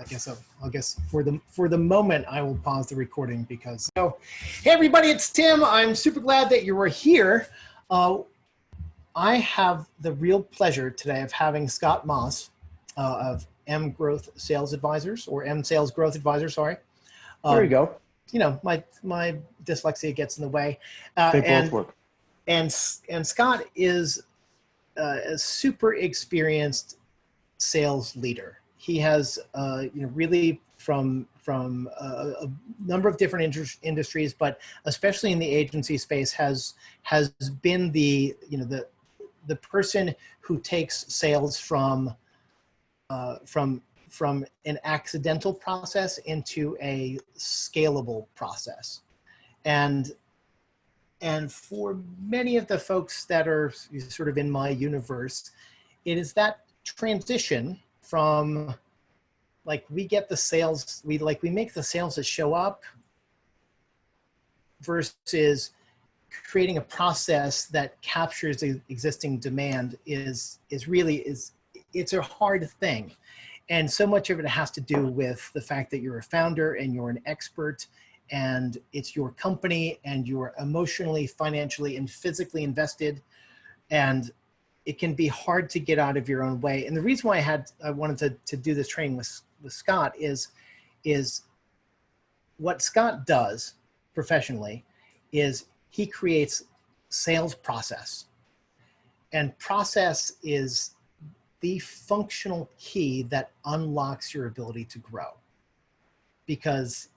I guess for the moment I will pause the recording because. So, hey everybody, it's Tim. I'm super glad that you were here. I have the real pleasure today of having Scott Moss of M Growth Sales Advisors, or M Sales Growth Advisors. Sorry. There you go. You know, my dyslexia gets in the way. They both work. And Scott is a super experienced sales leader. He has, really from a number of different industries, but especially in the agency space, has been the person who takes sales from an accidental process into a scalable process, and for many of the folks that are sort of in my universe, it is that transition from we get the sales, we make the sales that show up versus creating a process that captures the existing demand is it's a hard thing. And so much of it has to do with the fact that you're a founder and you're an expert and it's your company and you're emotionally, financially, and physically invested. And it can be hard to get out of your own way. And the reason why I wanted to do this training with Scott is what Scott does professionally is he creates sales process. And process is the functional key that unlocks your ability to grow. Because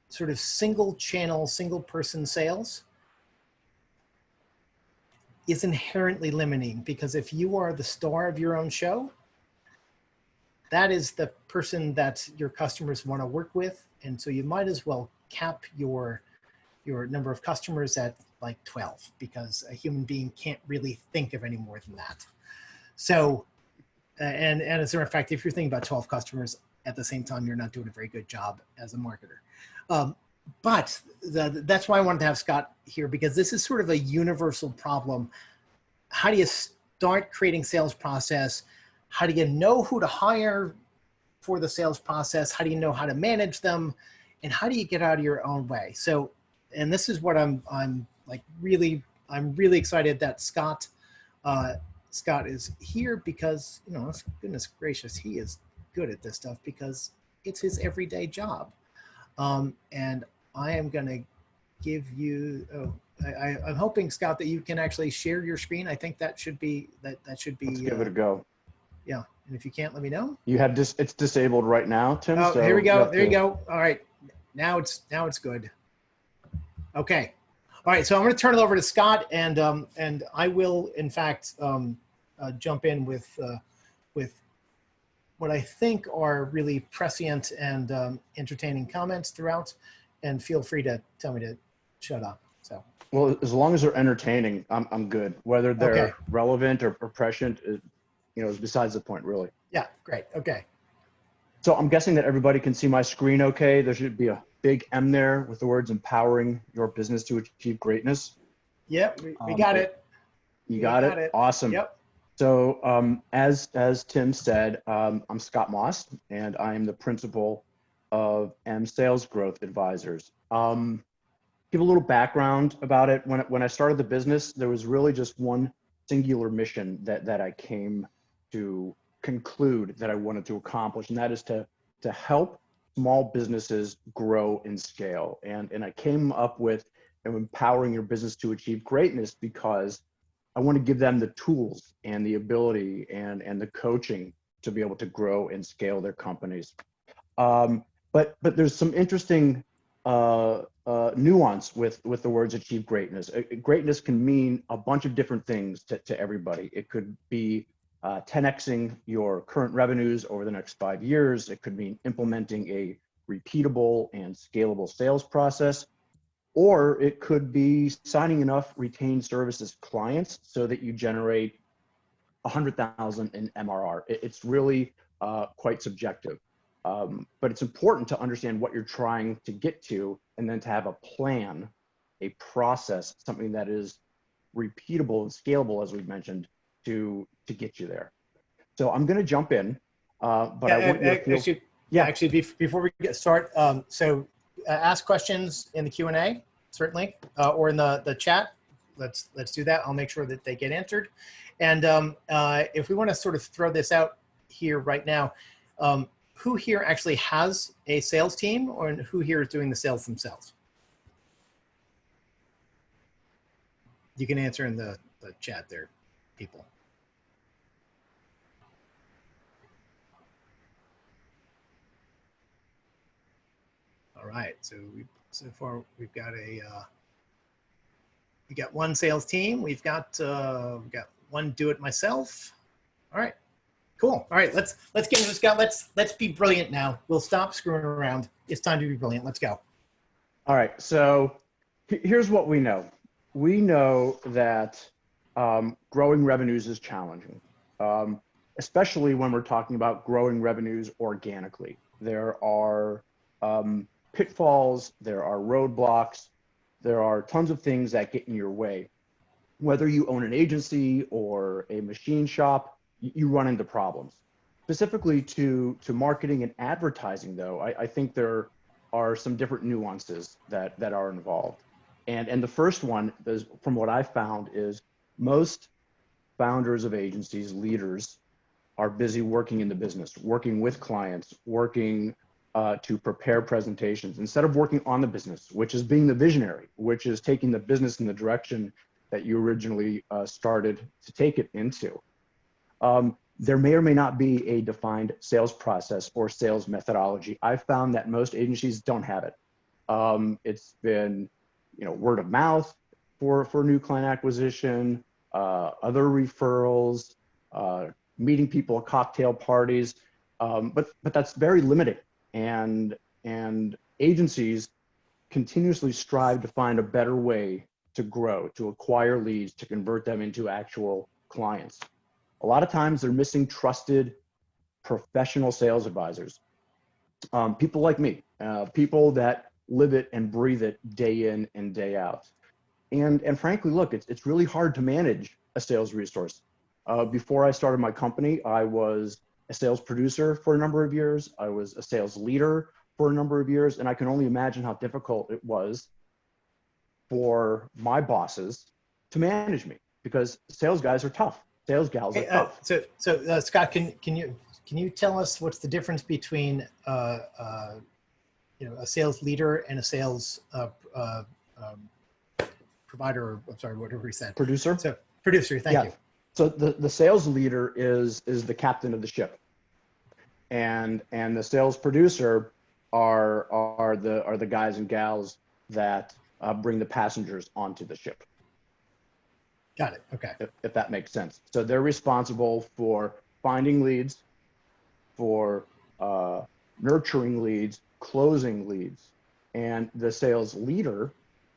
sort of single channel, single person sales is inherently limiting, because if you are the star of your own show, that is the person that your customers want to work with. And so you might as well cap your number of customers at 12, because a human being can't really think of any more than that. So, and as a matter of fact, if you're thinking about 12 customers at the same time, you're not doing a very good job as a marketer. But that's why I wanted to have Scott here, because this is sort of a universal problem. How do you start creating sales process? How do you know who to hire for the sales process? How do you know how to manage them? And how do you get out of your own way? So, and this is what I'm really excited that Scott is here, because, goodness gracious, he is good at this stuff because it's his everyday job. And I am going to give you, I'm hoping, Scott, that you can actually share your screen. I think that should be, Let's give it a go. Yeah. And if you can't, let me know. You have it's disabled right now, Tim. Oh, so here we go. There you go. All right. Now it's good. Okay. All right. So I'm going to turn it over to Scott, and I will, in fact, jump in with what I think are really prescient and entertaining comments throughout, and feel free to tell me to shut up. So. Well, as long as they're entertaining, I'm good. Whether they're relevant or prescient, is besides the point, really. Yeah, great. Okay. So I'm guessing that everybody can see my screen okay. There should be a big M there with the words empowering your business to achieve greatness. Yep, we got it. You got it? Awesome. Yep. So as Tim said, I'm Scott Moss, and I am the principal of M Sales Growth Advisors. Give a little background about it. When I started the business, there was really just one singular mission that I came to conclude that I wanted to accomplish, and that is to help small businesses grow and scale. And I came up with empowering your business to achieve greatness because I want to give them the tools and the ability and the coaching to be able to grow and scale their companies. But there's some interesting nuance with the words achieve greatness. Greatness can mean a bunch of different things to everybody. It could be 10xing your current revenues over the next 5 years. It could mean implementing a repeatable and scalable sales process. Or it could be signing enough retained services clients so that you generate 100,000 in MRR. It's really quite subjective. But it's important to understand what you're trying to get to, and then to have a plan, a process, something that is repeatable and scalable, as we've mentioned, to get you there. So I'm going to jump in, but I want you to feel, Yeah, actually, before we get start, ask questions in the Q&A, certainly, or in the chat. Let's do that. I'll make sure that they get answered. And if we want to sort of throw this out here right now, who here actually has a sales team, or who here is doing the sales themselves? You can answer in the chat there, people. All right, so so far we've got we got one sales team. We've got one do it myself. All right, cool. All right, let's get into this, Scott. Let's be brilliant now. We'll stop screwing around. It's time to be brilliant. Let's go. All right, so here's what we know. We know that growing revenues is challenging, especially when we're talking about growing revenues organically. There are pitfalls, there are roadblocks, there are tons of things that get in your way. Whether you own an agency or a machine shop, you run into problems. Specifically to marketing and advertising, though, I think there are some different nuances that are involved. And the first one is, from what I found, is most founders of agencies, leaders, are busy working in the business, working with clients, working to prepare presentations, instead of working on the business, which is being the visionary, which is taking the business in the direction that you originally started to take it into. There may or may not be a defined sales process or sales methodology. I've found that most agencies don't have it. It's been, word of mouth for new client acquisition, other referrals, meeting people at cocktail parties, but that's very limiting. And agencies continuously strive to find a better way to grow, to acquire leads, to convert them into actual clients. A lot of times they're missing trusted professional sales advisors, people like me, people that live it and breathe it day in and day out. And frankly, look, it's really hard to manage a sales resource. Before I started my company, I was a sales producer for a number of years. I was a sales leader for a number of years, and I can only imagine how difficult it was for my bosses to manage me, because sales guys are tough. Sales gals are tough. So Scott, can you tell us what's the difference between a sales leader and a sales provider, or I'm sorry, whatever he said. Producer. So producer, thank you. So the sales leader is the captain of the ship, and the sales producer are the guys and gals that bring the passengers onto the ship. Got it. Okay. If that makes sense. So they're responsible for finding leads, for nurturing leads, closing leads, and the sales leader,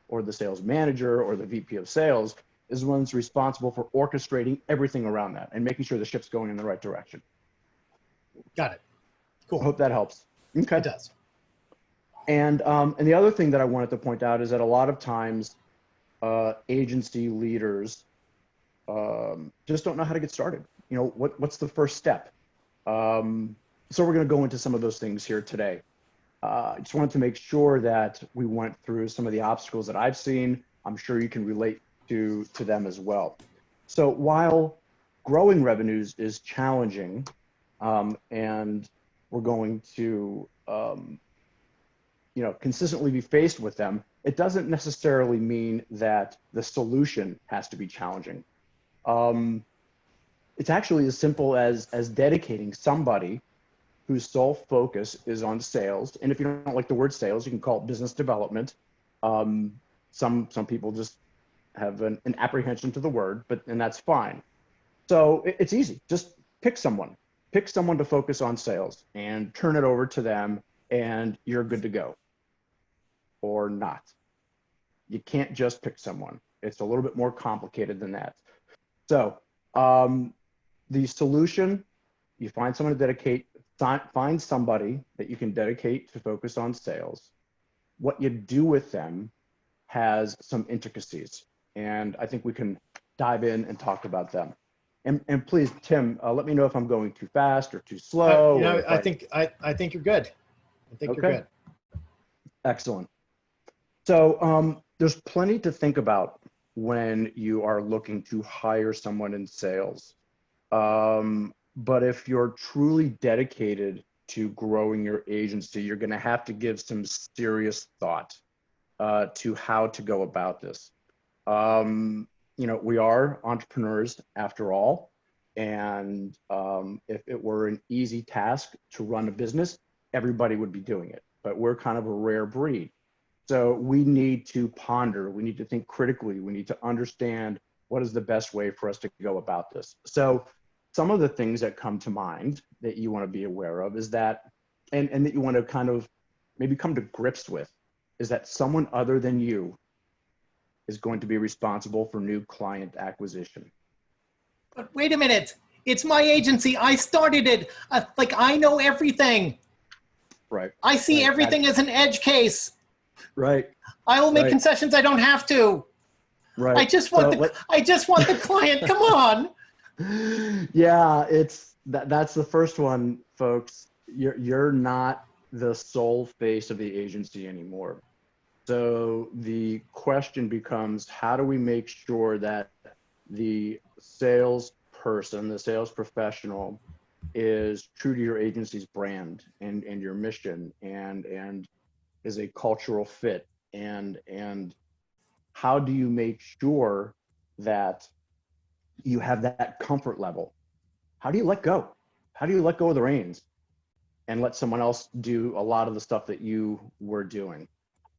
or the sales manager, or the VP of sales, is the one that's responsible for orchestrating everything around that and making sure the ship's going in the right direction. Got it. Cool. I hope that helps. Okay. It does. And the other thing that I wanted to point out is that a lot of times agency leaders just don't know how to get started. What's the first step? So we're going to go into some of those things here today. I just wanted to make sure that we went through some of the obstacles that I've seen. I'm sure you can relate to them as well. So while growing revenues is challenging, and we're going to consistently be faced with them, it doesn't necessarily mean that the solution has to be challenging. It's actually as simple as dedicating somebody whose sole focus is on sales. And if you don't like the word sales, you can call it business development. Some people just have an apprehension to the word, and that's fine. So it's easy. Just pick someone to focus on sales and turn it over to them, and you're good to go. Or not. You can't just pick someone. It's a little bit more complicated than that. So the solution, you find someone to dedicate, find somebody that you can dedicate to focus on sales. What you do with them has some intricacies, and I think we can dive in and talk about them. And please, Tim, let me know if I'm going too fast or too slow. You know, or if I think you're good. I think you're Okay. good. Excellent. So there's plenty to think about when you are looking to hire someone in sales. But if you're truly dedicated to growing your agency, you're going to have to give some serious thought to how to go about this. You know, we are entrepreneurs after all. And if it were an easy task to run a business, everybody would be doing it. But we're kind of a rare breed. So we need to ponder, we need to think critically, we need to understand what is the best way for us to go about this. So some of the things that come to mind that you want to be aware of is that, and that you want to kind of maybe come to grips with, is that someone other than you is going to be responsible for new client acquisition. But wait a minute. It's my agency. I started it. Like, I know everything. Right. I see Right. everything as an edge case. Right. I will make Right. concessions I don't have to. Right. I just want I just want the client. Come on. Yeah, that's the first one, folks. You're not the sole face of the agency anymore. So the question becomes, how do we make sure that the salesperson, the sales professional, is true to your agency's brand and your mission and is a cultural fit, and how do you make sure that you have that comfort level? How do you let go? How do you let go of the reins and let someone else do a lot of the stuff that you were doing?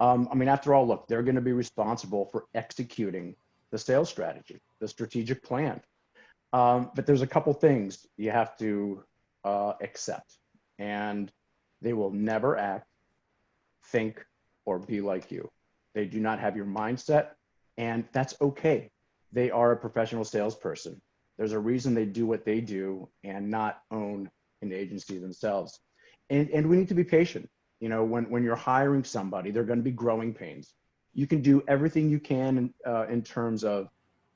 I mean, after all, look, they're going to be responsible for executing the sales strategy, the strategic plan. But there's a couple things you have to accept, and they will never act, think, or be like you. They do not have your mindset, and that's okay. They are a professional salesperson. There's a reason they do what they do and not own an agency themselves. And we need to be patient. You know, when you're hiring somebody, they're going to be growing pains. You can do everything you can in terms of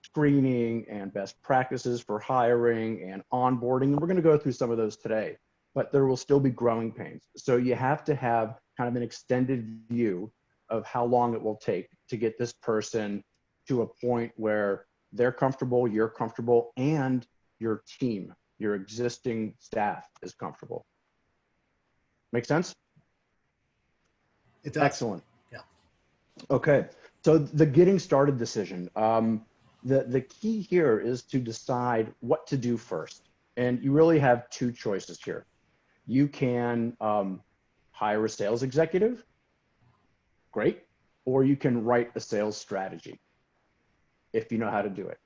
screening and best practices for hiring and onboarding. And we're going to go through some of those today, but there will still be growing pains. So you have to have kind of an extended view of how long it will take to get this person to a point where they're comfortable, you're comfortable, and your team, your existing staff is comfortable. Make sense? It does. Excellent. Yeah. Okay. So the getting started decision. The key here is to decide what to do first. And you really have two choices here. You can hire a sales executive, great, or you can write a sales strategy if you know how to do it.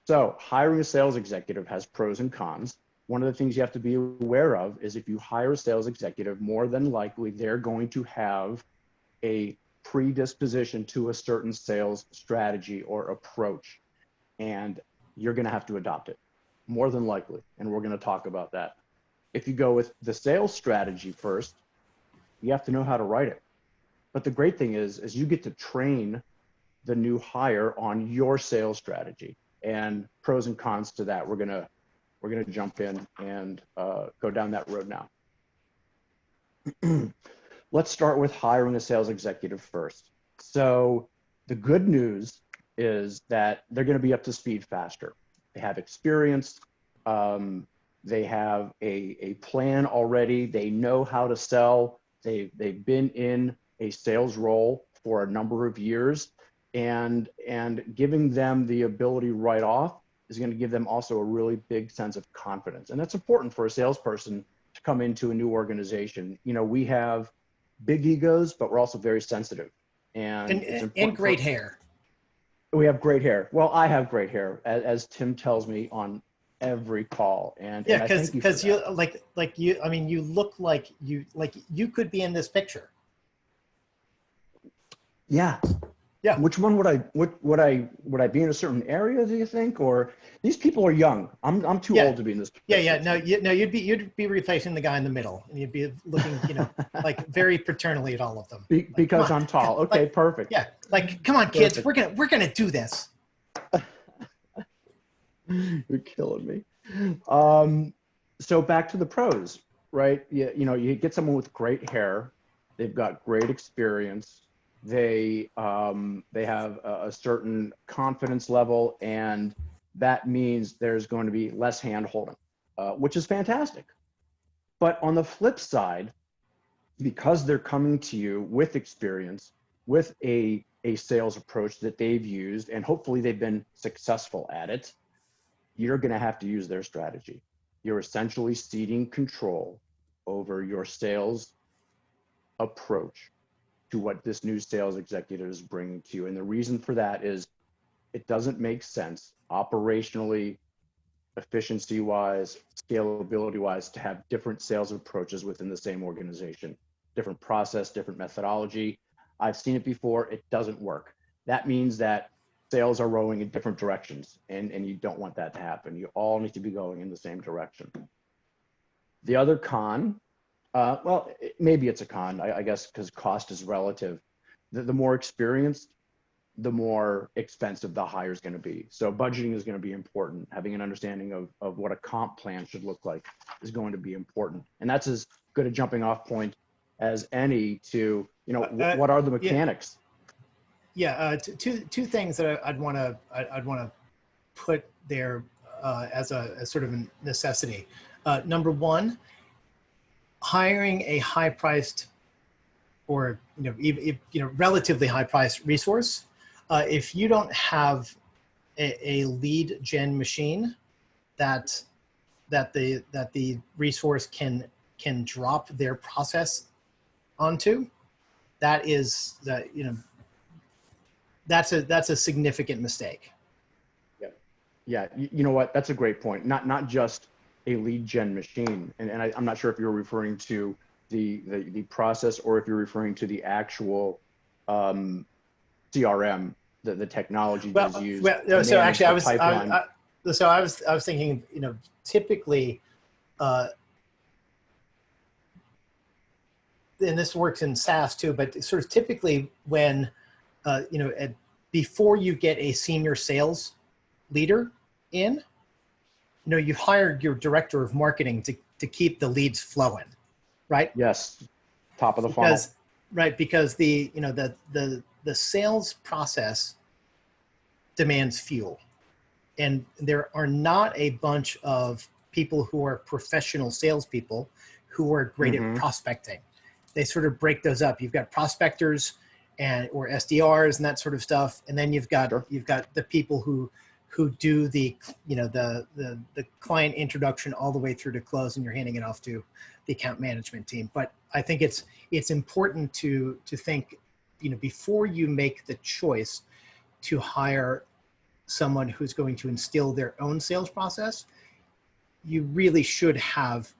So hiring a sales executive has pros and cons. One of the things you have to be aware of is if you hire a sales executive, more than likely they're going to have a predisposition to a certain sales strategy or approach, and you're going to have to adopt it, more than likely. And we're going to talk about that. If you go with the sales strategy first, you have to know how to write it. But the great thing is you get to train the new hire on your sales strategy, and pros and cons to that. We're gonna jump in and go down that road now. Let's start with hiring a sales executive first. So the good news is that they're going to be up to speed faster. They have experience. They have a plan already. They know how to sell. They've been in a sales role for a number of years, and giving them the ability right off is going to give them also a really big sense of confidence. And that's important for a salesperson to come into a new organization. You know, we have big egos, but we're also very sensitive. And great hair. We have great hair. Well, I have great hair, as Tim tells me on every call. And yeah, because you like you. I mean, you look like you could be in this picture. Yeah. Yeah. Which one would I be in a certain area, do you think? Or these people are young. I'm too old to be in this picture. Yeah. No, you'd be replacing the guy in the middle, and you'd be looking, like very paternally at all of them. Because I'm tall. Okay, perfect. Yeah. Like, come on, kids, we're gonna do this. You're killing me. So back to the pros, right? You get someone with great hair, they've got great experience, they have a certain confidence level, and that means there's going to be less hand holding, which is fantastic. But on the flip side, because they're coming to you with experience, with a sales approach that they've used, and hopefully they've been successful at it, you're going to have to use their strategy. You're essentially ceding control over your sales approach to what this new sales executive is bringing to you. And the reason for that is it doesn't make sense operationally, efficiency wise, scalability wise, to have different sales approaches within the same organization, different process, different methodology. I've seen it before. It doesn't work. That means that sales are rowing in different directions, and you don't want that to happen. You all need to be going in the same direction. The other con, well, maybe it's a con, I guess, because cost is relative. The more experienced, the more expensive the hire is going to be. So budgeting is going to be important. Having an understanding of what a comp plan should look like is going to be important. And that's as good a jumping off point as any to, what are the mechanics? Two things that I'd want to put there as sort of a necessity. Number one, hiring a high-priced or relatively high-priced resource. If you don't have a lead gen machine that the resource can drop their process onto, that's a significant mistake. Yeah. You know what? That's a great point. Not just a lead gen machine, and I'm not sure if you're referring to the process or if you're referring to the actual CRM, the technology that's used. So actually, I was thinking, typically, and this works in SaaS too, but sort of typically when, before you get a senior sales leader in, you've hired your director of marketing to keep the leads flowing, right? Yes, top of the funnel. Right, because the sales process demands fuel, and there are not a bunch of people who are professional salespeople who are great at prospecting. They sort of break those up. You've got prospectors or SDRs and that sort of stuff, and then you've got the people who do the client introduction all the way through to close, and you're handing it off to the account management team. But I think it's important to think, before you make the choice to hire someone who's going to instill their own sales process, you really should have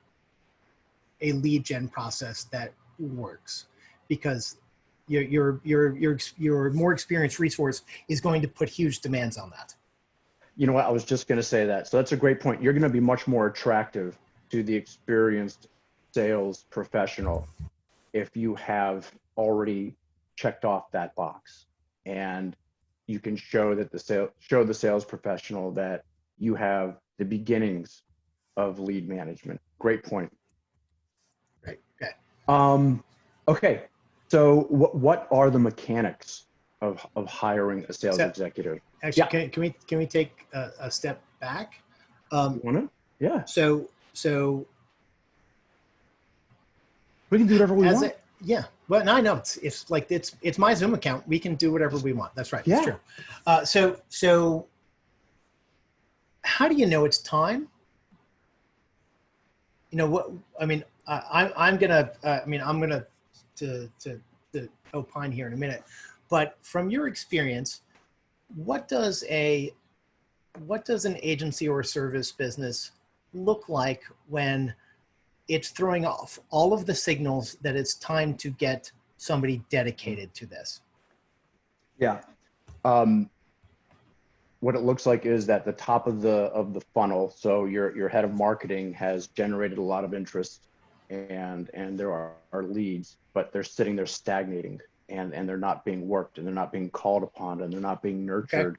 a lead gen process that works, because your more experienced resource is going to put huge demands on that. You know what? I was just going to say that. So that's a great point. You're going to be much more attractive to the experienced sales professional if you have already checked off that box, and you can show that the sales professional that you have the beginnings of lead management. Great point. Right. Okay. Okay. So what are the mechanics of hiring a sales executive? Actually, can we take a step back? You wanna? Yeah. So we can do whatever we want. Well, no, I know it's my Zoom account. We can do whatever we want. That's right. Yeah. It's true. So how do you know it's time? What I mean, I'm gonna to opine here in a minute, but from your experience, what does an agency or a service business look like when it's throwing off all of the signals that it's time to get somebody dedicated to this? Yeah. What it looks like is that the top of the funnel, so your head of marketing has generated a lot of interest, and there are leads, but they're sitting there stagnating, and they're not being worked, and they're not being called upon, and they're not being nurtured.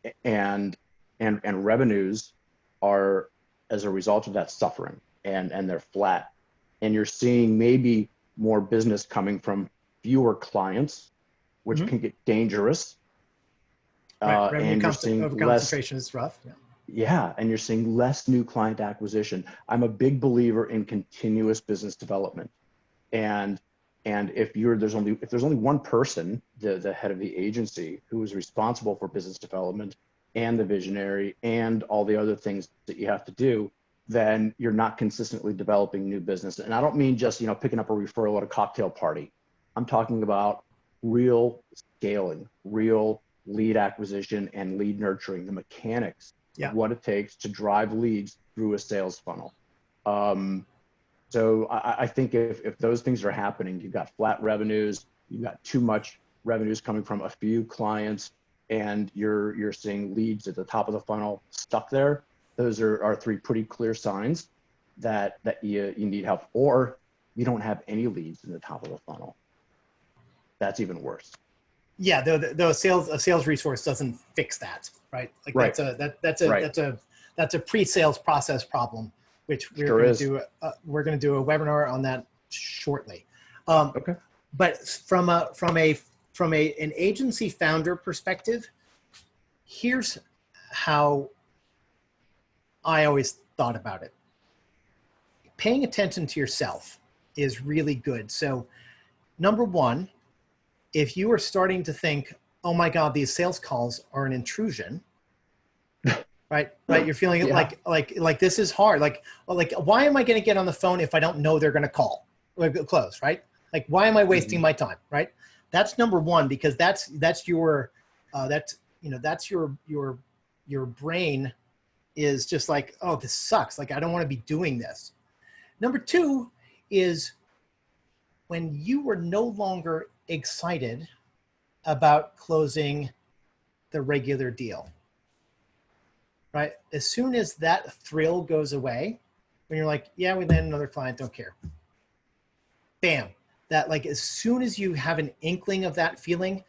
Okay. And revenues are as a result of that suffering, and they're flat. And you're seeing maybe more business coming from fewer clients, which can get dangerous. Right. Revenue And you're seeing less, concentration is rough. Yeah. yeah, and you're seeing less new client acquisition. I'm a big believer in continuous business development. And if there's only one person, the head of the agency, who is responsible for business development and the visionary and all the other things that you have to do, then you're not consistently developing new business. And I don't mean just, picking up a referral at a cocktail party. I'm talking about real scaling, real lead acquisition and lead nurturing, the mechanics of what it takes to drive leads through a sales funnel. So I think if those things are happening, you've got flat revenues, you've got too much revenues coming from a few clients, and you're seeing leads at the top of the funnel stuck there. Those are three pretty clear signs that you need help, or you don't have any leads in the top of the funnel. That's even worse. Yeah, though a sales resource doesn't fix that, right? Like right. that's a pre-sales process problem, which we're going to do a webinar on that shortly. Okay. But from an agency founder perspective, here's how I always thought about it. Paying attention to yourself is really good. So, number one, if you are starting to think, oh my God, these sales calls are an intrusion, right? You're feeling like this is hard. Like, why am I going to get on the phone if I don't know they're going to call or close, right? Like, why am I wasting my time, right? That's number one, because that's your brain is just like, oh, this sucks. Like, I don't want to be doing this. Number two is when you were no longer excited about closing the regular deal, right? As soon as that thrill goes away, when you're like, yeah, we land another client, don't care. Bam. That, like, as soon as you have an inkling of that feeling,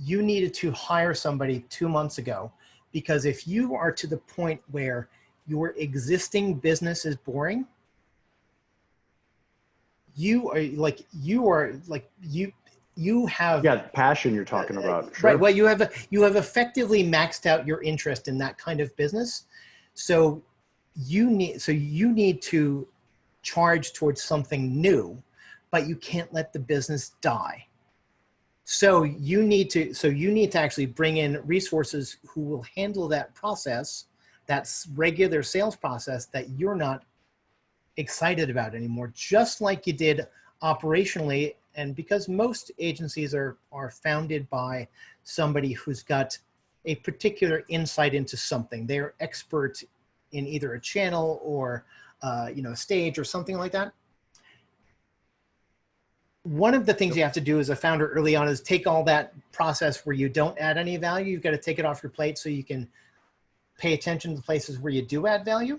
you needed to hire somebody 2 months ago, because if you are to the point where your existing business is boring, you have passion you're talking about. Sure. Right. Well, you have effectively maxed out your interest in that kind of business. So you need to charge towards something new, but you can't let the business die. So you need to actually bring in resources who will handle that process, that's regular sales process that you're not excited about anymore, just like you did operationally. And because most agencies are founded by somebody who's got a particular insight into something, they're expert in either a channel or a stage or something like that. One of the things you have to do as a founder early on is take all that process where you don't add any value. You've got to take it off your plate so you can pay attention to the places where you do add value.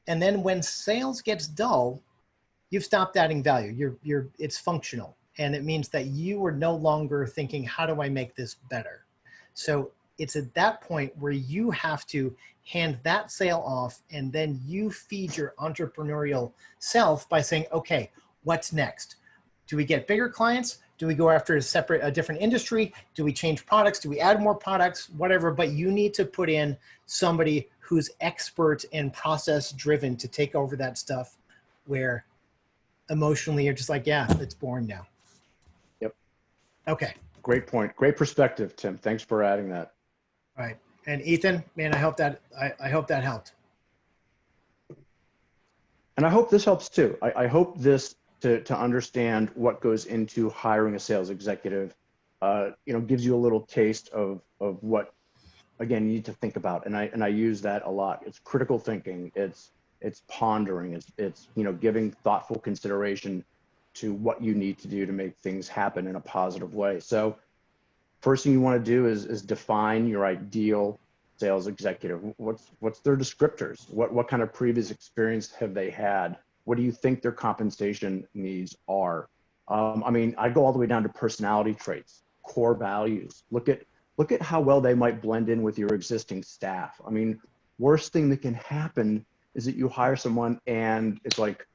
And then when sales gets dull, you've stopped adding value. It's functional. And it means that you are no longer thinking, how do I make this better? So it's at that point where you have to hand that sale off, and then you feed your entrepreneurial self by saying, okay, what's next? Do we get bigger clients? Do we go after a different industry? Do we change products? Do we add more products? Whatever, but you need to put in somebody who's expert and process driven to take over that stuff where emotionally you're just like, yeah, it's boring now. Yep. Okay. Great point. Great perspective, Tim. Thanks for adding that. All right. And Ethan, man, I hope that helped. And I hope this helps too. I hope this to understand what goes into hiring a sales executive, gives you a little taste of what, again, you need to think about. And I use that a lot. It's critical thinking. It's pondering. It's giving thoughtful consideration to what you need to do to make things happen in a positive way. So first thing you want to do is define your ideal sales executive. What's their descriptors? What kind of previous experience have they had? What do you think their compensation needs are? I go all the way down to personality traits, core values. Look at how well they might blend in with your existing staff. Worst thing that can happen is that you hire someone and it's like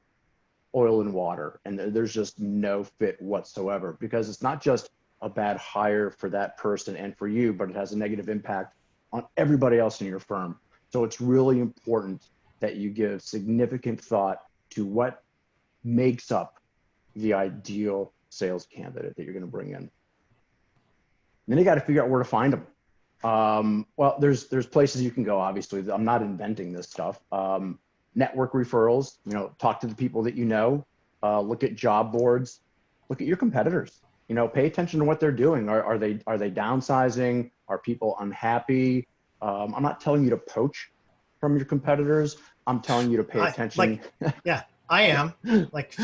oil and water, and there's just no fit whatsoever, because it's not just a bad hire for that person and for you, but it has a negative impact on everybody else in your firm. So it's really important that you give significant thought to what makes up the ideal sales candidate that you're going to bring in. And then you got to figure out where to find them. Well, there's places you can go. Obviously, I'm not inventing this stuff. Network referrals. You know, talk to the people that you know. Look at job boards. Look at your competitors. You know, pay attention to what they're doing. Are they downsizing? Are people unhappy? I'm not telling you to poach from your competitors. I'm telling you to pay attention. Yeah, I am. Like,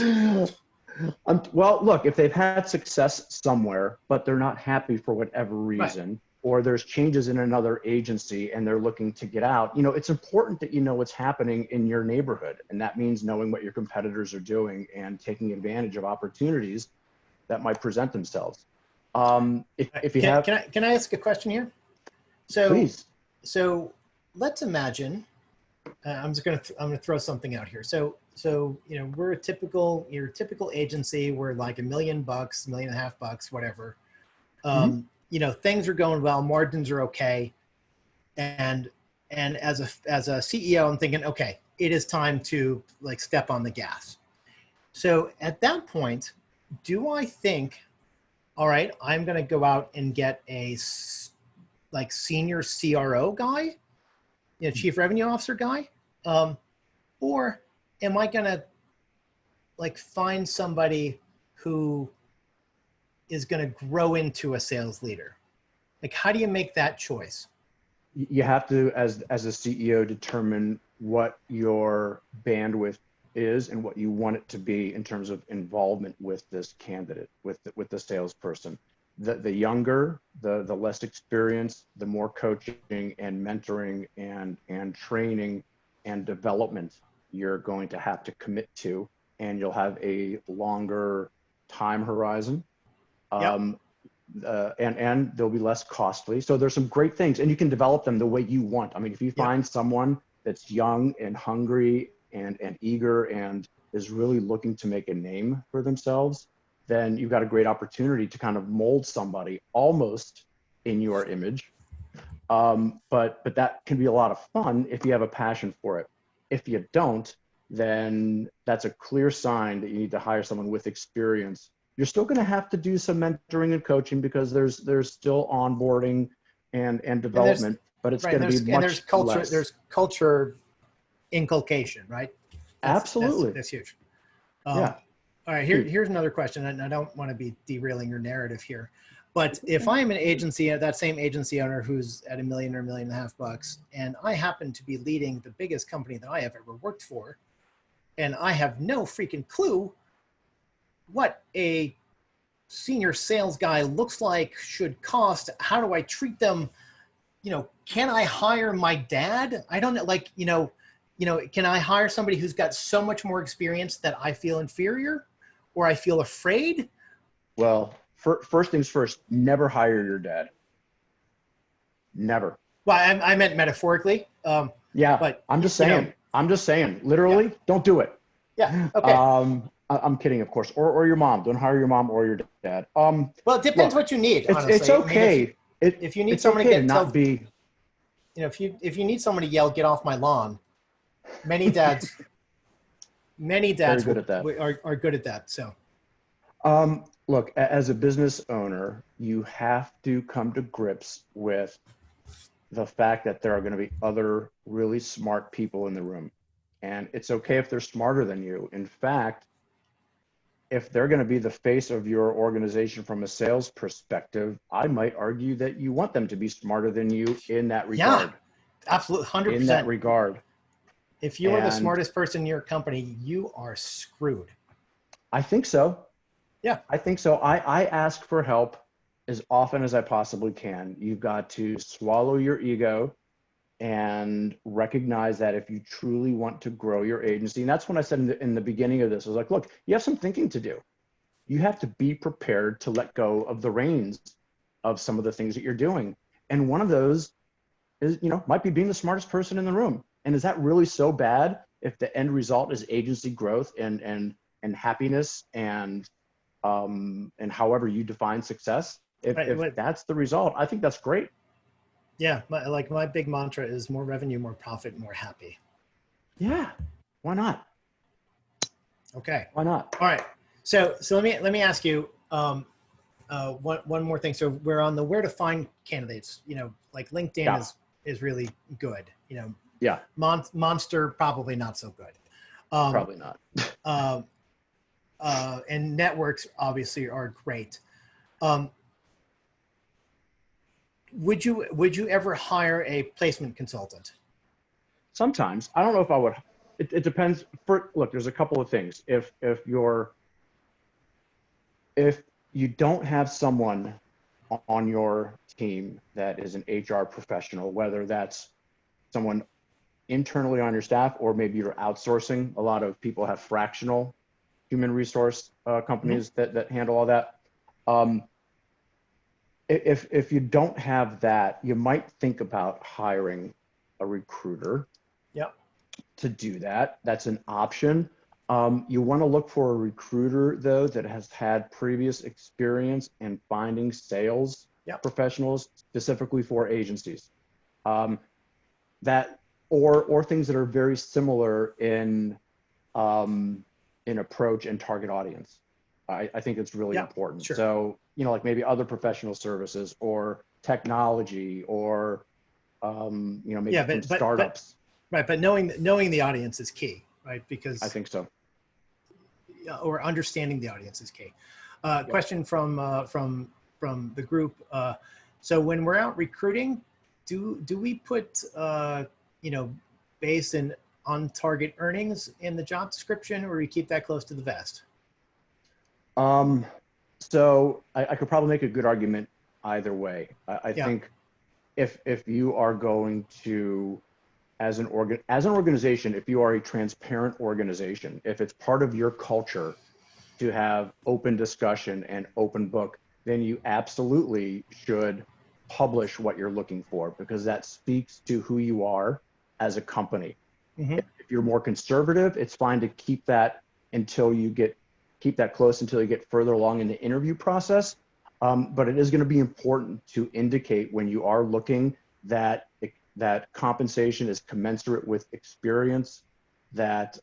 well, look, if they've had success somewhere, but they're not happy for whatever reason, right, or there's changes in another agency and they're looking to get out, you know, it's important that you know what's happening in your neighborhood. And that means knowing what your competitors are doing and taking advantage of opportunities that might present themselves. If you have, can I ask a question here? So, please. So let's imagine, I'm going to throw something out here. So, you know, you're a typical agency. We're like $1 million, $1.5 million, whatever. You know, things are going well, margins are okay. And as a CEO, I'm thinking, okay, it is time to like step on the gas. So at that point, do I think, all right, I'm going to go out and get a like senior CRO guy, you know, chief revenue officer guy, or am I going to like find somebody who is going to grow into a sales leader? Like, how do you make that choice? You have to, as a CEO, determine what your bandwidth is and what you want it to be in terms of involvement with this candidate, with the salesperson. The younger, the less experienced, the more coaching and mentoring and training and development you're going to have to commit to, and you'll have a longer time horizon. Yep. And they'll be less costly. So there's some great things, and you can develop them the way you want. I mean, if you find someone that's young and hungry and eager and is really looking to make a name for themselves, then you've got a great opportunity to kind of mold somebody almost in your image. But that can be a lot of fun if you have a passion for it. If you don't, then that's a clear sign that you need to hire someone with experience. You're still going to have to do some mentoring and coaching because there's still onboarding and development, but it's going to be much less. There's culture inculcation, right? Absolutely. That's huge. Yeah. All right, here's another question, and I don't want to be derailing your narrative here, but if I'm an agency, that same agency owner who's at $1 million or $1.5 million, and I happen to be leading the biggest company that I have ever worked for, and I have no freaking clue what a senior sales guy looks like, should cost, how do I treat them? You know, can I hire my dad? I don't know, like, you know, can I hire somebody who's got so much more experience that I feel inferior or I feel afraid? Well, first things first, never hire your dad. Never. Well, I meant metaphorically. Yeah, but I'm just saying, literally, don't do it. Yeah, okay. I'm kidding, of course. Or your mom. Don't hire your mom or your dad. Well, it depends what you need, honestly. It's okay. I mean, if you need someone okay to not be, you know, if you need someone to yell, "Get off my lawn," many dads very good at that. are good at that. So, look, as a business owner, you have to come to grips with the fact that there are going to be other really smart people in the room. And it's okay if they're smarter than you. In fact, if they're going to be the face of your organization from a sales perspective, I might argue that you want them to be smarter than you in that regard. Yeah, absolutely, 100%. In that regard. If you are the smartest person in your company, you are screwed. I think so. Yeah. I think so. I ask for help as often as I possibly can. You've got to swallow your ego and recognize that if you truly want to grow your agency, and that's when I said in the beginning of this, I was like, look, you have some thinking to do. You have to be prepared to let go of the reins of some of the things that you're doing. And one of those is, might be being the smartest person in the room. And is that really so bad if the end result is agency growth and happiness and however you define success? If that's the result, I think that's great. Yeah, my big mantra is more revenue, more profit, more happy. Yeah, why not? Okay. Why not? All right. So let me ask you one more thing. So we're on the where to find candidates. Like LinkedIn is really good. Yeah. Monster probably not so good. Probably not. And networks obviously are great. Would you ever hire a placement consultant? Sometimes. I don't know if I would. It depends. Look, there's a couple of things. If you don't have someone on your team that is an HR professional, whether that's someone internally on your staff or maybe you're outsourcing, a lot of people have fractional human resource companies that handle all that. If you don't have that, you might think about hiring a recruiter. Yep. To do that. That's an option. You want to look for a recruiter, though, that has had previous experience in finding sales professionals specifically for agencies. That or things that are very similar in approach and target audience. I think it's really important. Sure. So, like maybe other professional services or technology or, maybe from startups. Right, but knowing the audience is key, right? Because I think so. Or understanding the audience is key. Question from the group. So when we're out recruiting, do we put base and on target earnings in the job description, or we keep that close to the vest? So I could probably make a good argument either way. I think if you are going to, as an organization, if you are a transparent organization, if it's part of your culture to have open discussion and open book, then you absolutely should publish what you're looking for, because that speaks to who you are as a company. If you're more conservative, it's fine to keep that close until you get further along in the interview process. But it is going to be important to indicate when you are looking that compensation is commensurate with experience, that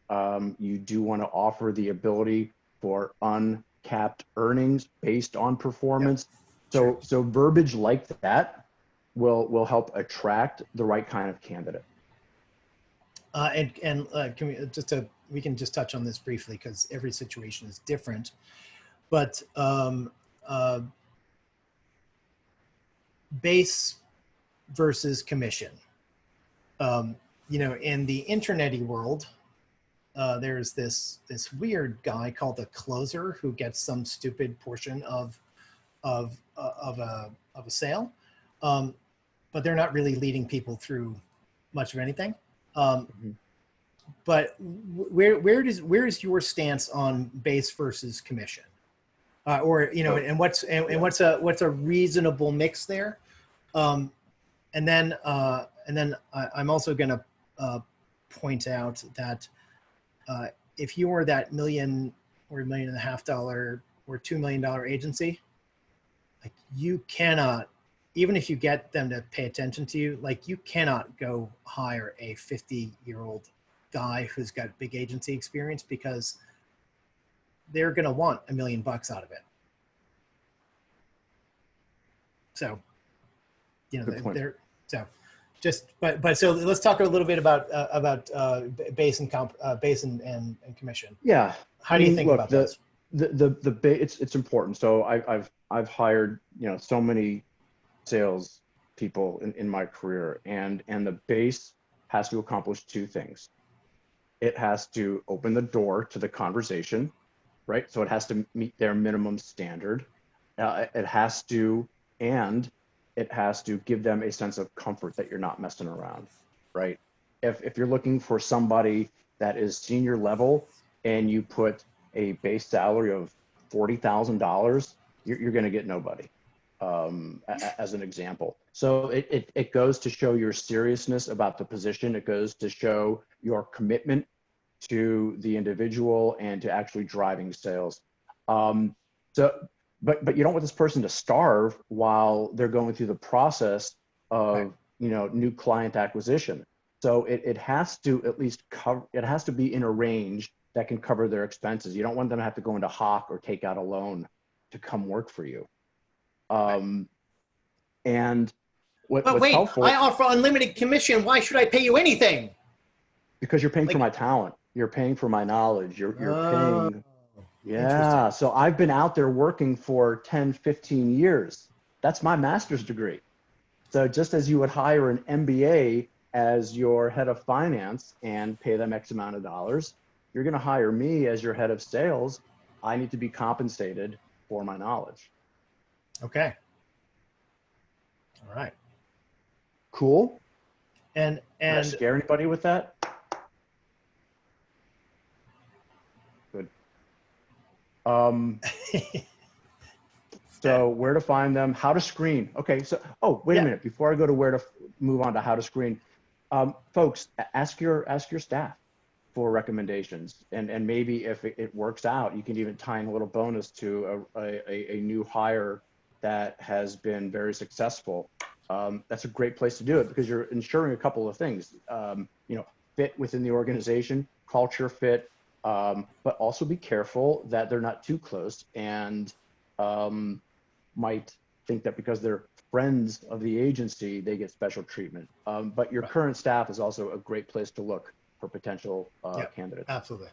you do want to offer the ability for uncapped earnings based on performance. So verbiage like that will help attract the right kind of candidate. We can just touch on this briefly because every situation is different, but base versus commission. In the internety world, there's this weird guy called the closer who gets some stupid portion of a sale, but they're not really leading people through much of anything. But where is your stance on base versus commission, and what's a reasonable mix there? And then I'm also going to point out that if you are that $1 million or $1.5 million or $2 million agency, like you cannot, even if you get them to pay attention to you, like you cannot go hire a 50-year-old guy who's got big agency experience, because they're going to want $1 million out of it. So, so let's talk a little bit about base and commission. Yeah. How do you think about this? It's important. So I've hired, so many sales people in my career, and the base has to accomplish two things. It has to open the door to the conversation, right? So it has to meet their minimum standard. It has to give them a sense of comfort that you're not messing around, right? If you're looking for somebody that is senior level and you put a base salary of $40,000, you're going to get nobody. as an example. So it goes to show your seriousness about the position. It goes to show your commitment to the individual and to actually driving sales. But you don't want this person to starve while they're going through the process of, new client acquisition. So it has to at least cover, it has to be in a range that can cover their expenses. You don't want them to have to go into hock or take out a loan to come work for you. And But what's wait, helpful, I offer unlimited commission. Why should I pay you anything? because you're paying for my talent, you're paying for my knowledge, you're paying. Yeah, so I've been out there working for 10, 15 years. That's my master's degree. So just as you would hire an MBA as your head of finance and pay them X amount of dollars, you're going to hire me as your head of sales. I need to be compensated for my knowledge. Okay. All right. Cool. And Did I scare anybody with that? Good. So where to find them, how to screen. Okay, so, oh, wait a minute. Before I go to where to move on to how to screen, folks, ask your staff for recommendations. And maybe if it works out, you can even tie in a little bonus to a new hire that has been very successful. That's a great place to do it because you're ensuring a couple of things, fit within the organization, culture fit, but also be careful that they're not too close and might think that because they're friends of the agency, they get special treatment. But your current staff is also a great place to look for potential candidates. Absolutely.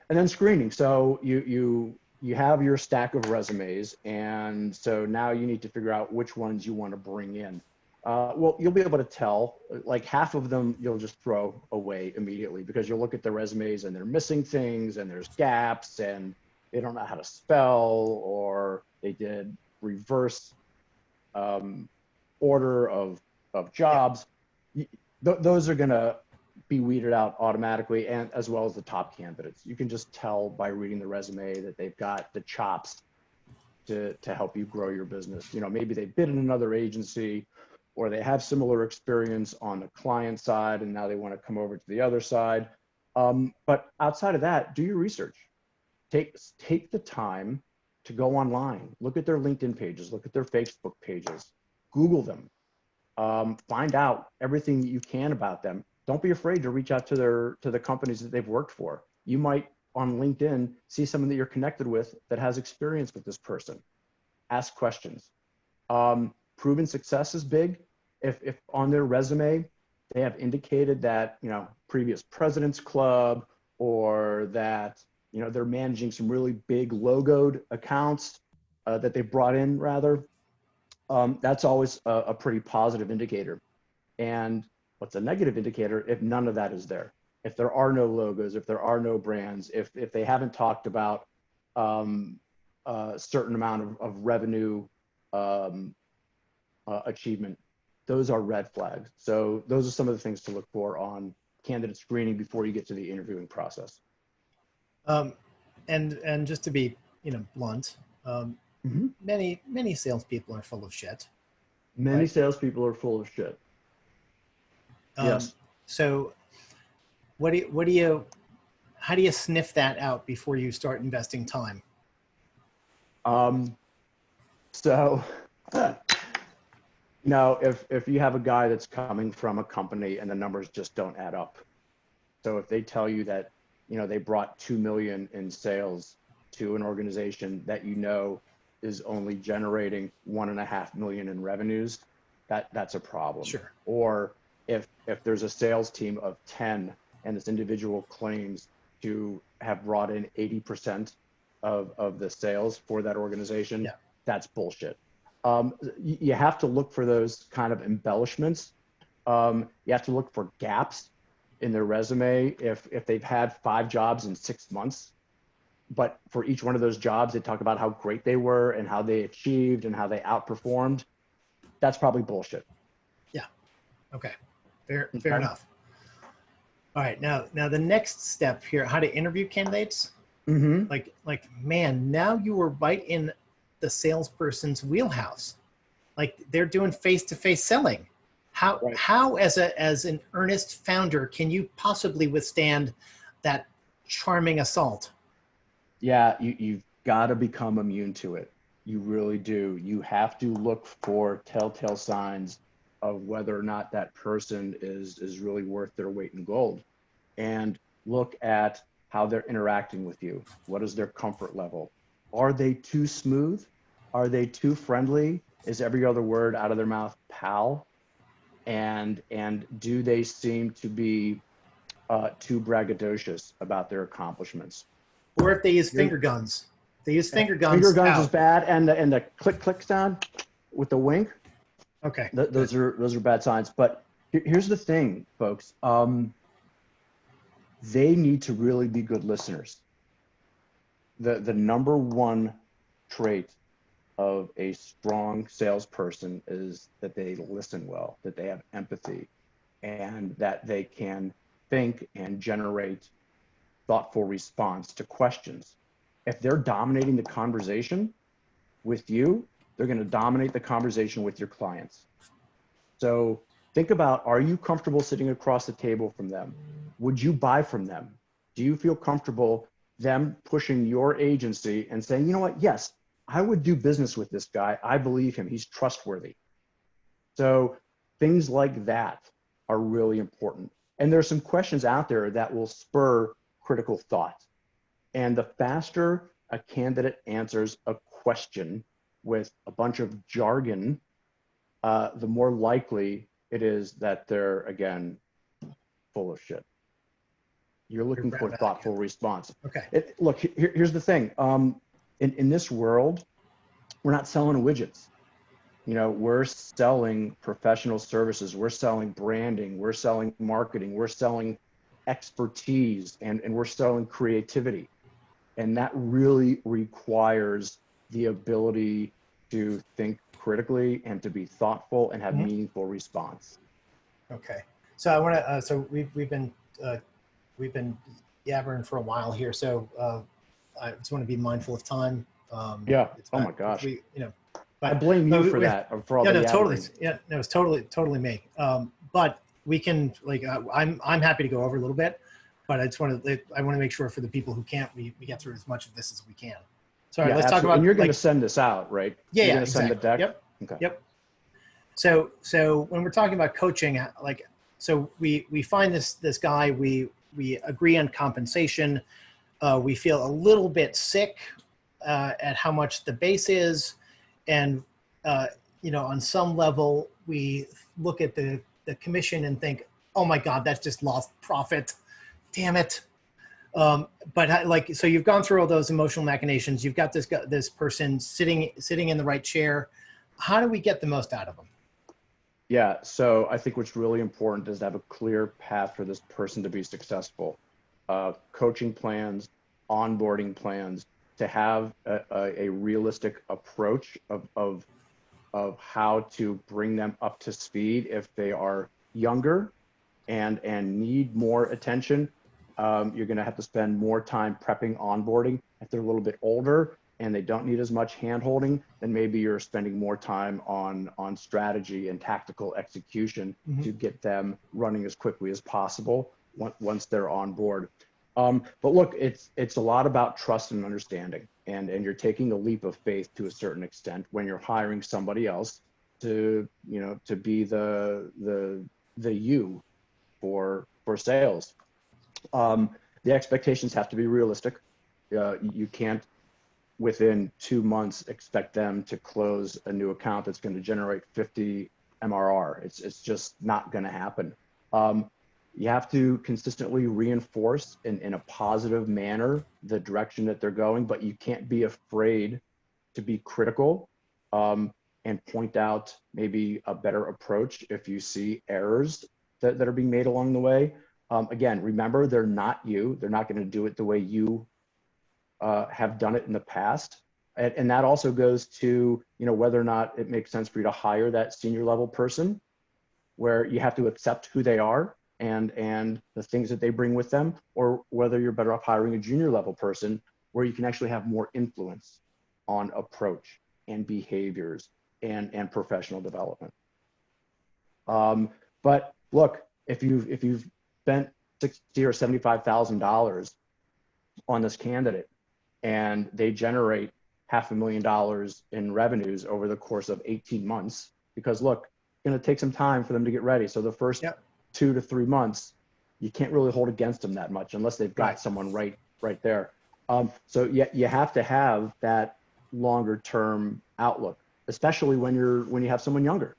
And then screening. So you have your stack of resumes, and so now you need to figure out which ones you want to bring in. Well, you'll be able to tell, like half of them you'll just throw away immediately because you'll look at their resumes and they're missing things and there's gaps and they don't know how to spell, or they did reverse order of jobs. Those are gonna be weeded out automatically, and as well as the top candidates. You can just tell by reading the resume that they've got the chops to help you grow your business. Maybe they've been in another agency, or they have similar experience on the client side and now they want to come over to the other side. But outside of that, do your research. Take the time to go online, look at their LinkedIn pages, look at their Facebook pages, Google them, find out everything that you can about them. Don't be afraid to reach out to the companies that they've worked for. You might on LinkedIn see someone that you're connected with that has experience with this person. Ask questions. Proven success is big. If on their resume they have indicated that previous President's Club, or that they're managing some really big logoed accounts that they brought in, rather, that's always a pretty positive indicator. And what's a negative indicator if none of that is there? If there are no logos, if there are no brands, if they haven't talked about a certain amount of revenue achievement, those are red flags. So those are some of the things to look for on candidate screening before you get to the interviewing process. And just to be blunt, many salespeople are full of shit. Many salespeople are full of shit. Yes. So how do you sniff that out before you start investing time? If you have a guy that's coming from a company and the numbers just don't add up. So if they tell you that, they brought 2 million in sales to an organization that is only generating 1.5 million in revenues, that's a problem. Sure. Or if there's a sales team of 10 and this individual claims to have brought in 80% of the sales for that organization, that's bullshit. You have to look for those kind of embellishments. You have to look for gaps in their resume. If they've had 5 jobs in 6 months, but for each one of those jobs, they talk about how great they were and how they achieved and how they outperformed, that's probably bullshit. Yeah. Okay. Fair enough. All right. Now the next step here, how to interview candidates. Mm-hmm. Like, man, now you were right in the salesperson's wheelhouse. Like they're doing face-to-face selling. Right. How as an earnest founder can you possibly withstand that charming assault? Yeah, you've got to become immune to it. You really do. You have to look for telltale signs of whether or not that person is really worth their weight in gold. And look at how they're interacting with you. What is their comfort level? Are they too smooth? Are they too friendly? Is every other word out of their mouth pal? And do they seem to be too braggadocious about their accomplishments? Or if they use You're, finger guns, they use finger Finger guns guns is out. bad, and the click click sound with the wink. Okay. Those are bad signs. But here's the thing, folks. They need to really be good listeners. The number one trait of a strong salesperson is that they listen well, that they have empathy, and that they can think and generate thoughtful response to questions. If they're dominating the conversation with you, they're going to dominate the conversation with your clients. So think about, are you comfortable sitting across the table from them? Would you buy from them? Do you feel comfortable them pushing your agency and saying, you know what, yes, I would do business with this guy. I believe him. He's trustworthy. So things like that are really important. And there's some questions out there that will spur critical thought. And the faster a candidate answers a question with a bunch of jargon, the more likely it is that they're, again, full of shit. You're looking for a thoughtful response. Okay. Look, here's the thing. In this world, we're not selling widgets. You know, we're selling professional services. We're selling branding. We're selling marketing. We're selling expertise, and we're selling creativity. And that really requires the ability to think critically and to be thoughtful and have meaningful response. Okay. So I want to. So we've been yabbering for a while here. So I just want to be mindful of time. Yeah. Oh my gosh. But I blame you for that. For all yeah, the no, totally. yabbering. Yeah, no, it's totally me. But we can I'm happy to go over a little bit, but I want to make sure for the people who can't, we get through as much of this as we can. So all right, Yeah, let's absolutely. talk about. And you're going to send this out, right? Yeah, You're going to send exactly. the deck. Yep. Okay. Yep. So when we're talking about coaching, so we find this guy, we agree on compensation. We feel a little bit sick at how much the base is, and on some level we look at the commission and think, oh my God, that's just lost profit. Damn it. But so you've gone through all those emotional machinations. You've got this person sitting in the right chair. How do we get the most out of them? Yeah, so I think what's really important is to have a clear path for this person to be successful. Coaching plans, onboarding plans, to have a realistic approach of how to bring them up to speed if they are younger and need more attention. You're going to have to spend more time prepping onboarding. If they're a little bit older and they don't need as much hand-holding, then maybe you're spending more time on strategy and tactical execution to get them running as quickly as possible once they're on board. But look, it's a lot about trust and understanding, and you're taking a leap of faith to a certain extent when you're hiring somebody else to be the you for sales. The expectations have to be realistic. You can't, within 2 months, expect them to close a new account that's going to generate 50 MRR. It's just not going to happen. You have to consistently reinforce in a positive manner the direction that they're going, but you can't be afraid to be critical and point out maybe a better approach if you see errors that are being made along the way. Again, remember, they're not you. They're not going to do it the way you have done it in the past. And that also goes to, whether or not it makes sense for you to hire that senior level person, where you have to accept who they are and the things that they bring with them, or whether you're better off hiring a junior level person where you can actually have more influence on approach. and behaviors and professional development. But look, if you've spent $60,000 or $75,000 on this candidate and they generate $500,000 in revenues over the course of 18 months, because look, it's going to take some time for them to get ready. So the first 2 to 3 months, you can't really hold against them that much unless they've got someone right there. So you have to have that longer term outlook, especially when you have someone younger.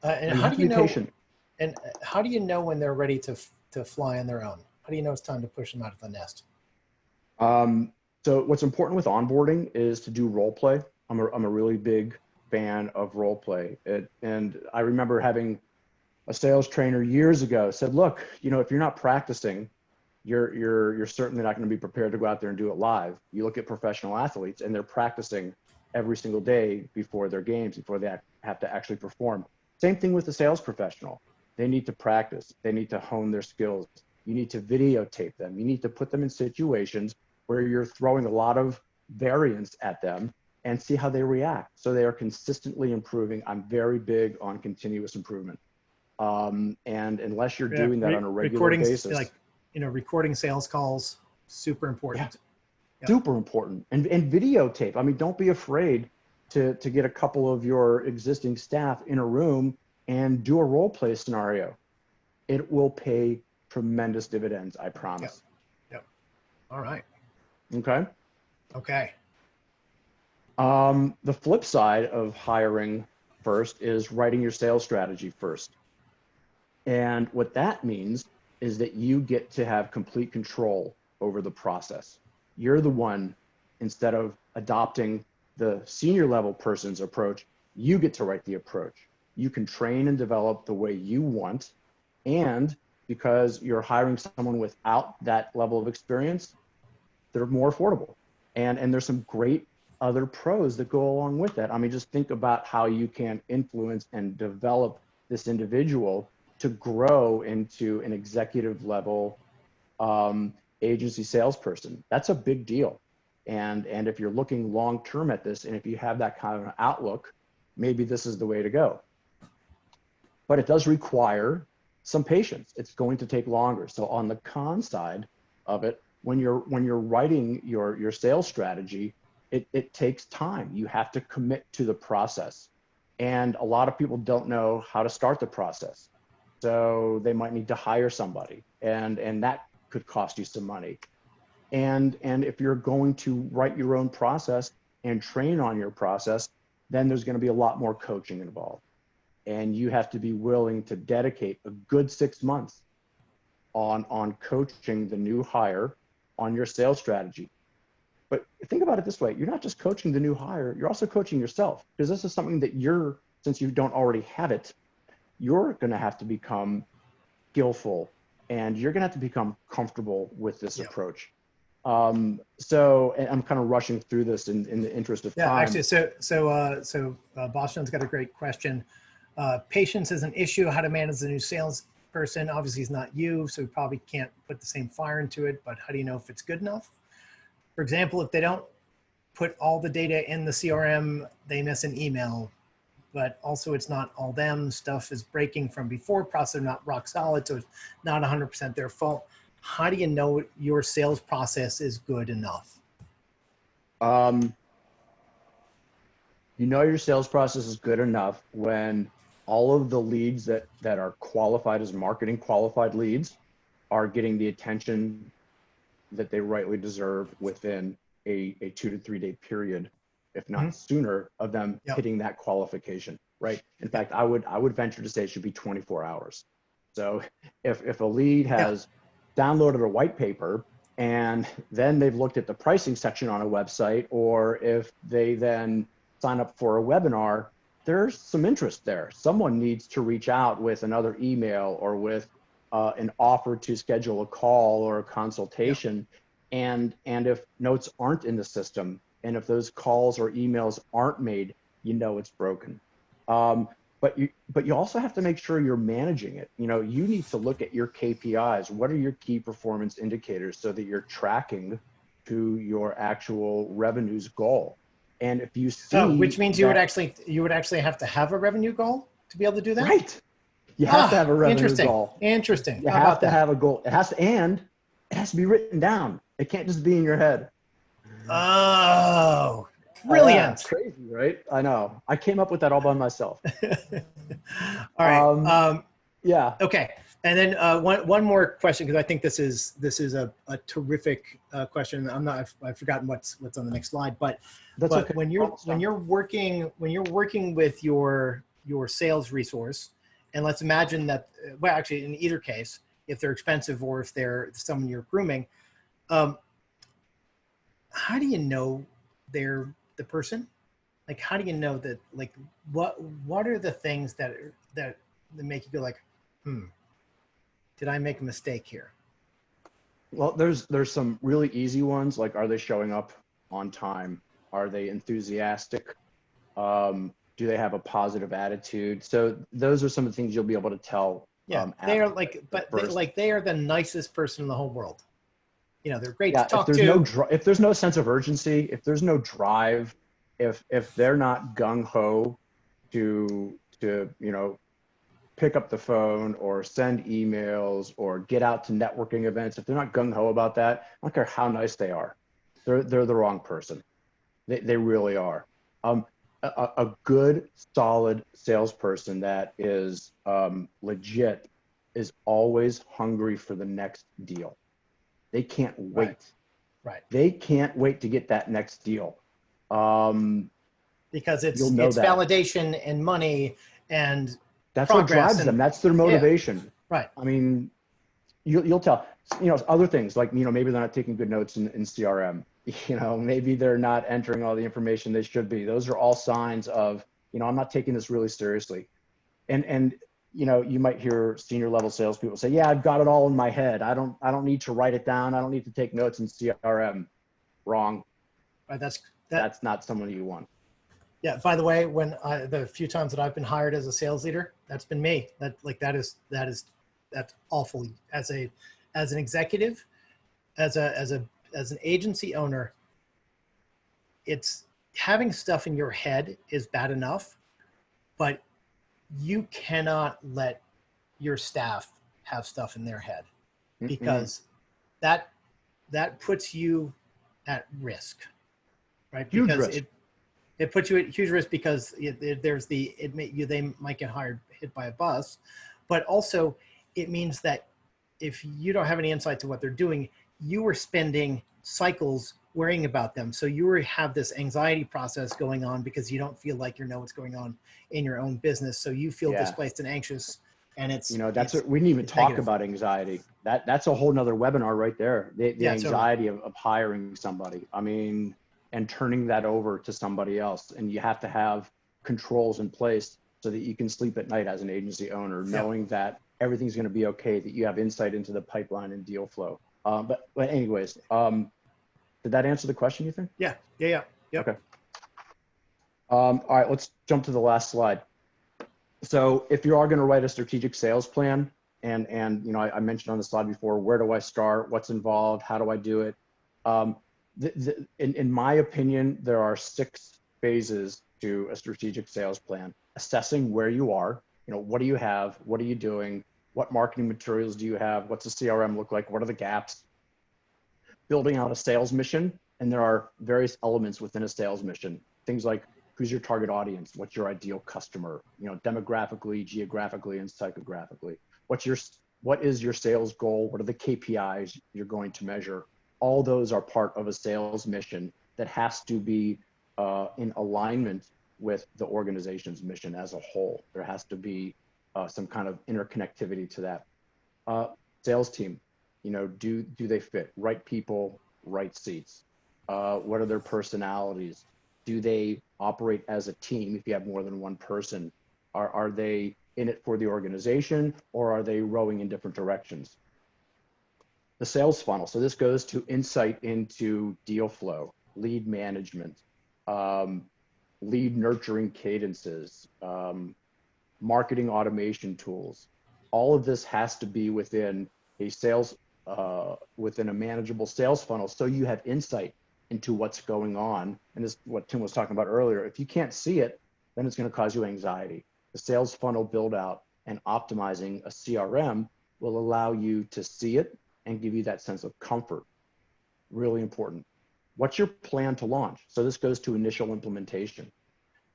And how do you know? And how do you know when they're ready to fly on their own? How do you know it's time to push them out of the nest? So what's important with onboarding is to do role play. I'm a really big fan of role play. And I remember having a sales trainer years ago said, look, if you're not practicing, you're certainly not going to be prepared to go out there and do it live. You look at professional athletes and they're practicing every single day before their games, before they have to actually perform. Same thing with the sales professional. They need to practice. They need to hone their skills. You need to videotape them. You need to put them in situations where you're throwing a lot of variance at them and see how they react. So they are consistently improving. I'm very big on continuous improvement. And unless you're doing that on a regular basis, like, recording sales calls, super important. Super important. And videotape. I mean, don't be afraid to get a couple of your existing staff in a room and do a role play scenario. It will pay tremendous dividends, I promise. Yep. All right. Okay. Okay. The flip side of hiring first is writing your sales strategy first. And what that means is that you get to have complete control over the process. You're the one, instead of adopting the senior level person's approach, you get to write the approach. You can train and develop the way you want. And because you're hiring someone without that level of experience, they're more affordable. And there's some great other pros that go along with that. I mean, just think about how you can influence and develop this individual to grow into an executive level agency salesperson. That's a big deal. And if you're looking long-term at this, and if you have that kind of an outlook, maybe this is the way to go. But it does require some patience. It's going to take longer. So on the con side of it, when you're writing your sales strategy, it takes time. You have to commit to the process. And a lot of people don't know how to start the process. So they might need to hire somebody, and that could cost you some money. And if you're going to write your own process and train on your process, then there's going to be a lot more coaching involved. And you have to be willing to dedicate a good 6 months on coaching the new hire on your sales strategy. But think about it this way. You're not just coaching the new hire, you're also coaching yourself, because this is something that since you don't already have it, you're going to have to become skillful, and you're going to have to become comfortable with this approach. So, and I'm kind of rushing through this in the interest of time. Yeah, actually, so Boston's got a great question. Patience is an issue. How to manage the new salesperson. Obviously, it's not you, so we probably can't put the same fire into it. But how do you know if it's good enough? For example, if they don't put all the data in the CRM, they miss an email. But also, it's not all them. Stuff is breaking from before. Process not rock solid, so it's not 100% their fault. How do you know your sales process is good enough? You know your sales process is good enough when all of the leads that are qualified as marketing qualified leads are getting the attention that they rightly deserve within a 2 to 3 day period, if not sooner, of them hitting that qualification, right? In fact, I would venture to say it should be 24 hours. So if a lead has downloaded a white paper and then they've looked at the pricing section on a website, or if they then sign up for a webinar, there's some interest there. Someone needs to reach out with another email or with an offer to schedule a call or a consultation. And if notes aren't in the system, and if those calls or emails aren't made, you know it's broken. But you also have to make sure you're managing it. You know, you need to look at your KPIs. What are your key performance indicators so that you're tracking to your actual revenues goal? And if you Oh, see which means you would that, actually have to have a revenue goal to be able to do that. right, you have to Ah, have a revenue interesting. goal. Interesting. You How have about to that? have a goal. It has to, and it has to be written down. It can't just be in your head. Oh, Yeah, brilliant. crazy, right? I know. I came up with that all by myself. All right. Yeah, Okay. And then one more question, because I think this is a terrific question. I've forgotten what's on the next slide, but that's okay. when you're working with your sales resource, and let's imagine that, well, actually, in either case, if they're expensive or if they're someone you're grooming, um, how do you know they're the person? Like, how do you know that? Like, what are the things that make you go like, did I make a mistake here? Well, there's some really easy ones, like are they showing up on time? Are they enthusiastic? Do they have a positive attitude? So those are some of the things you'll be able to tell. Yeah, they After are like, the but first. they are the nicest person in the whole world. You know, they're great to Yeah, talk to. if there's no sense of urgency, if there's no drive, if they're not gung ho to pick up the phone or send emails or get out to networking events, if they're not gung ho about that, I don't care how nice they are, they're the wrong person. They really are. A good, solid salesperson that is legit is always hungry for the next deal. They can't Right, wait. right. They can't wait to get that next deal. Um, Because you'll know it's that. validation and money and That's what progress drives them. and That's their yeah, motivation. right. I mean, you'll tell, other things like, maybe they're not taking good notes in CRM. Maybe they're not entering all the information they should be. Those are all signs of, I'm not taking this really seriously. And you might hear senior level salespeople say, yeah, I've got it all in my head. I don't need to write it down. I don't need to take notes in CRM. Wrong. Right. That's not someone you want. Yeah. By the way, when the few times that I've been hired as a sales leader, that's been me. That's awful. As an executive, as an agency owner, it's having stuff in your head is bad enough, but you cannot let your staff have stuff in their head, Mm-mm. because that puts you at risk, right? Huge Because risk. it puts you at huge risk, because they might get hit by a bus, but also it means that if you don't have any insight to what they're doing, you are spending cycles worrying about them. So you have this anxiety process going on because you don't feel like you know what's going on in your own business. So you feel Yeah. displaced and anxious, and We didn't even it's talk negative. about anxiety. That's a whole nother webinar right there. The Yeah, totally. anxiety of hiring somebody. I mean, and turning that over to somebody else. And you have to have controls in place so that you can sleep at night as an agency owner, Yeah. knowing that everything's going to be okay, that you have insight into the pipeline and deal flow. But anyways, did that answer the question, you think? Yeah. Yep. Okay. All right, let's jump to the last slide. So if you are going to write a strategic sales plan, and I mentioned on the slide before, where do I start? What's involved? How do I do it? In my opinion, there are 6 phases to a strategic sales plan. Assessing where you are, what do you have? What are you doing? What marketing materials do you have? What's the CRM look like? What are the gaps? Building out a sales mission, and there are various elements within a sales mission. Things like, who's your target audience? What's your ideal customer? Demographically, geographically, and psychographically. What is your sales goal? What are the KPIs you're going to measure? All those are part of a sales mission that has to be in alignment with the organization's mission as a whole. There has to be some kind of interconnectivity to that. Sales team, do they fit? Right people, right seats. What are their personalities? Do they operate as a team if you have more than one person? Are they in it for the organization, or are they rowing in different directions? The sales funnel. So this goes to insight into deal flow, lead management, lead nurturing cadences, marketing automation tools. All of this has to be within a manageable sales funnel, so you have insight into what's going on. And this is what Tim was talking about earlier. If you can't see it, then it's going to cause you anxiety. The sales funnel build out and optimizing a CRM will allow you to see it and give you that sense of comfort. Really important. What's your plan to launch? So this goes to initial implementation.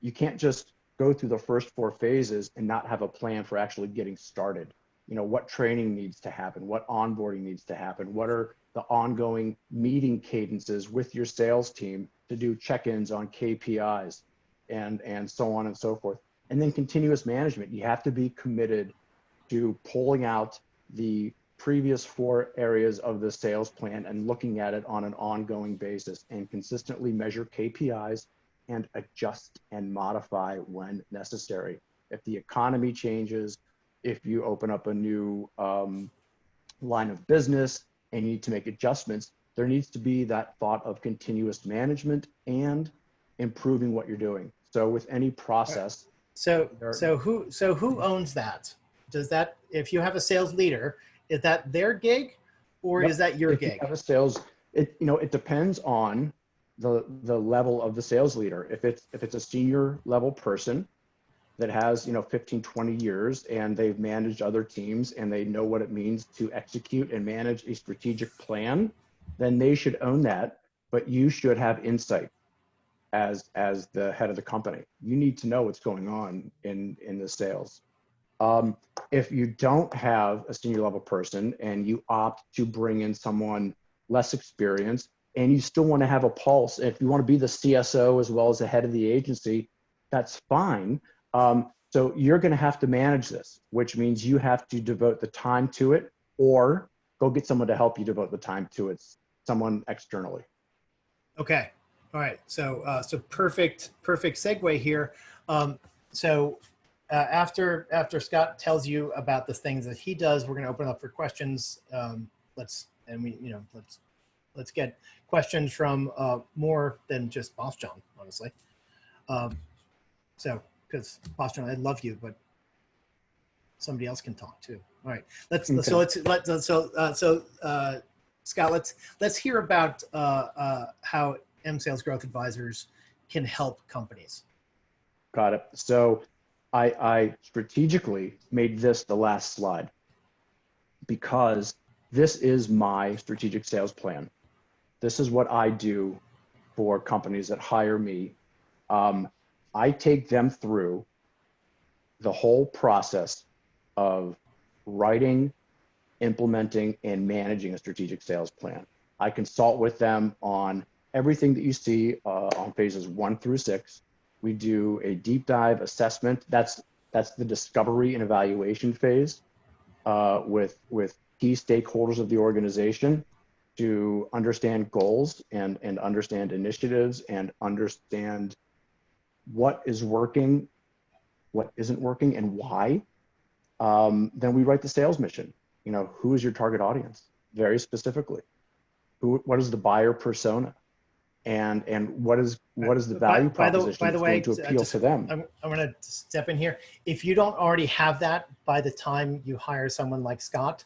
You can't just go through the first 4 phases and not have a plan for actually getting started. What training needs to happen, what onboarding needs to happen, what are the ongoing meeting cadences with your sales team to do check-ins on KPIs and so on and so forth. And then continuous management. You have to be committed to pulling out the previous 4 areas of the sales plan and looking at it on an ongoing basis and consistently measure KPIs and adjust and modify when necessary. If the economy changes, if you open up a new line of business and you need to make adjustments, there needs to be that thought of continuous management and improving what you're doing. So with any process. So who owns that? Does that, if you have a sales leader, is that their gig or is that your gig? If you have a sales, it depends on the level of the sales leader. If it's a senior level person that has 15, 20 years and they've managed other teams and they know what it means to execute and manage a strategic plan, then they should own that. But you should have insight as the head of the company. You need to know what's going on in the sales. If you don't have a senior level person and you opt to bring in someone less experienced and you still want to have a pulse, if you want to be the CSO as well as the head of the agency, that's fine. So you're going to have to manage this, which means you have to devote the time to it or go get someone to help you devote the time to it, someone externally. Okay. All right. So perfect segue here. After Scott tells you about the things that he does, we're going to open up for questions. Let's get questions from more than just Boss John, honestly. Because Boss John, I love you, but somebody else can talk too. All right. Scott, let's hear about how Sales Growth Advisors can help companies. Got it. So I strategically made this the last slide because this is my strategic sales plan. This is what I do for companies that hire me. I take them through the whole process of writing, implementing, and managing a strategic sales plan. I consult with them on everything that you see on phases 1 through 6. We do a deep dive assessment. That's the discovery and evaluation phase with key stakeholders of the organization to understand goals and understand initiatives and understand what is working, what isn't working, and why. Then we write the sales mission. Who is your target audience? Very specifically. What is the buyer persona? And what is the value proposition that's going to appeal to them? I'm going to step in here. If you don't already have that by the time you hire someone like Scott,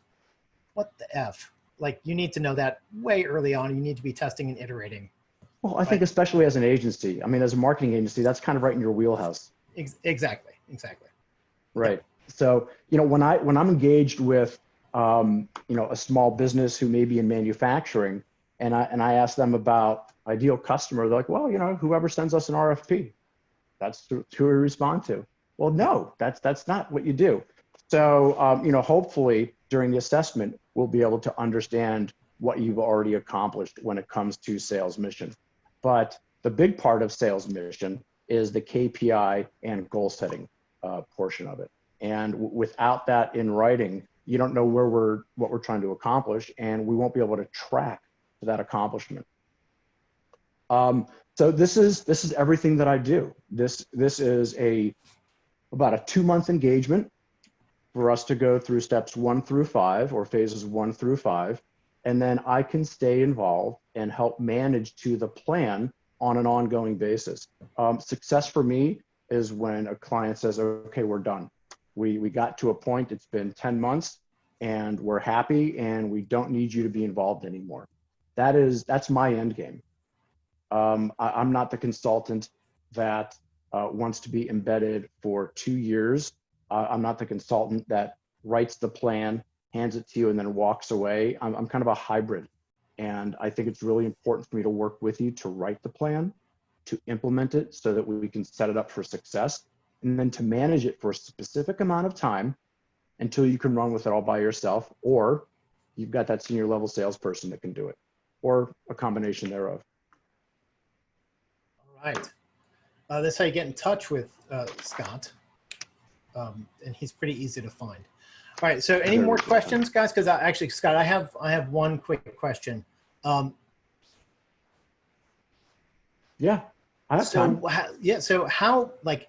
what the F? Like, you need to know that way early on. You need to be testing and iterating. Well, I think especially as an agency, as a marketing agency, that's kind of right in your wheelhouse. Exactly. Right. Yeah. So, when I'm engaged with, a small business who may be in manufacturing, and I ask them about ideal customer, they're like, well, whoever sends us an RFP, that's who we respond to. Well, no, that's not what you do. So, hopefully during the assessment, we'll be able to understand what you've already accomplished when it comes to sales mission. But the big part of sales mission is the KPI and goal setting portion of it. And without that in writing, you don't know what we're trying to accomplish, and we won't be able to track that accomplishment. So this is everything that I do. This is about a 2-month engagement for us to go through steps 1 through 5 or phases 1 through 5. And then I can stay involved and help manage to the plan on an ongoing basis. Success for me is when a client says, okay, we're done. We got to a point, it's been 10 months and we're happy and we don't need you to be involved anymore. That's my end game. I'm not the consultant that wants to be embedded for 2 years. I'm not the consultant that writes the plan, hands it to you, and then walks away. I'm kind of a hybrid. And I think it's really important for me to work with you to write the plan, to implement it so that we can set it up for success, and then to manage it for a specific amount of time until you can run with it all by yourself, or you've got that senior level salesperson that can do it, or a combination thereof. All right. That's how you get in touch with Scott. And he's pretty easy to find. All right. So any more questions, guys? Because actually, Scott, I have one quick question. Yeah, I have time. So how, like,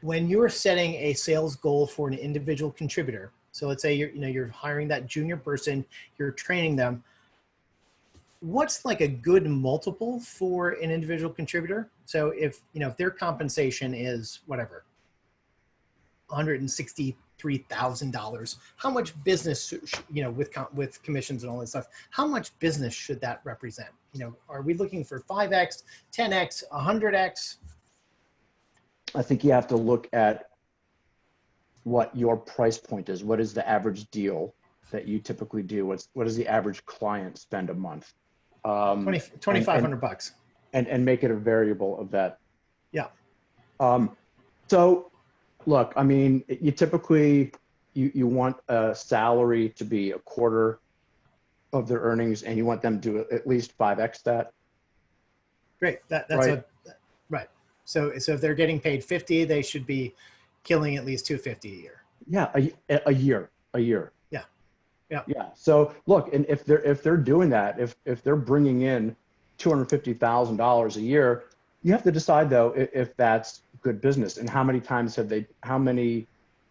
when you're setting a sales goal for an individual contributor, so let's say you're hiring that junior person, you're training them, what's like a good multiple for an individual contributor? So if their compensation is whatever, $163,000, how much business, with commissions and all that stuff, how much business should that represent? Are we looking for 5x, 10x, 100x? I think you have to look at what your price point is. What is the average deal that you typically do? What does the average client spend a month? $2,500. And make it a variable of that. Yeah. So look, I mean, you typically, you want a salary to be a quarter of their earnings, and you want them to at least 5x that. Great. That's right. Right. So if they're getting paid 50, they should be killing at least 250 a year. Yeah, a year. Yeah. Yeah. Yeah. So look, and if they're doing that, if they're bringing in $250,000 a year, you have to decide though if that's good business, and how many times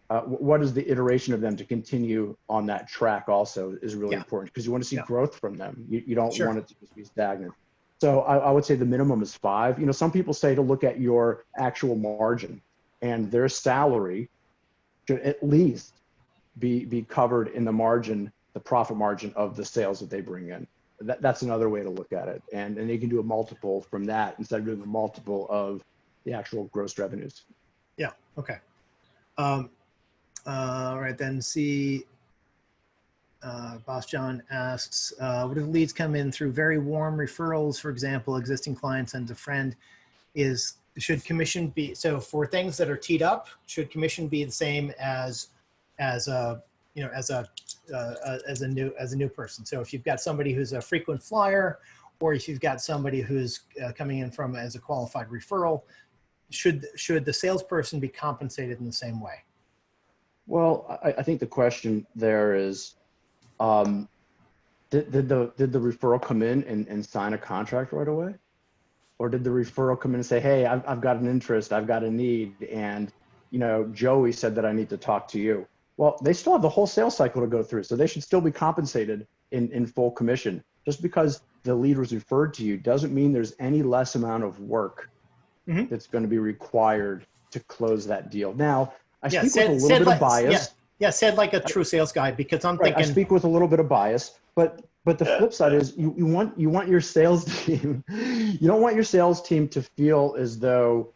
what is the iteration of them to continue on that track also is really important, because you want to see growth from them. You don't want it to just be stagnant. So I would say the minimum is 5. Some people say to look at your actual margin, and their salary should at least be covered in the margin, the profit margin of the sales that they bring in. That's another way to look at it. And they can do a multiple from that instead of doing a multiple of the actual gross revenues. Yeah. Okay. All right. Then Boss John asks, what if leads come in through very warm referrals, for example, existing client sends a friend? Should commission be, so for things that are teed up, should commission be the same as a new person? So if you've got somebody who's a frequent flyer, or if you've got somebody who's coming in as a qualified referral, should the salesperson be compensated in the same way? Well, I think the question there is, did the referral come in and sign a contract right away? Or did the referral come in and say, hey, I've got an interest, I've got a need, and Joey said that I need to talk to you? Well, they still have the whole sales cycle to go through, so they should still be compensated in full commission. Just because the lead was referred to you doesn't mean there's any less amount of work that's going to be required to close that deal. Now, I speak with a little bit of bias. Yeah, said like a true sales guy, because I'm thinking. I speak with a little bit of bias, but the flip side is you want your sales team. You don't want your sales team to feel as though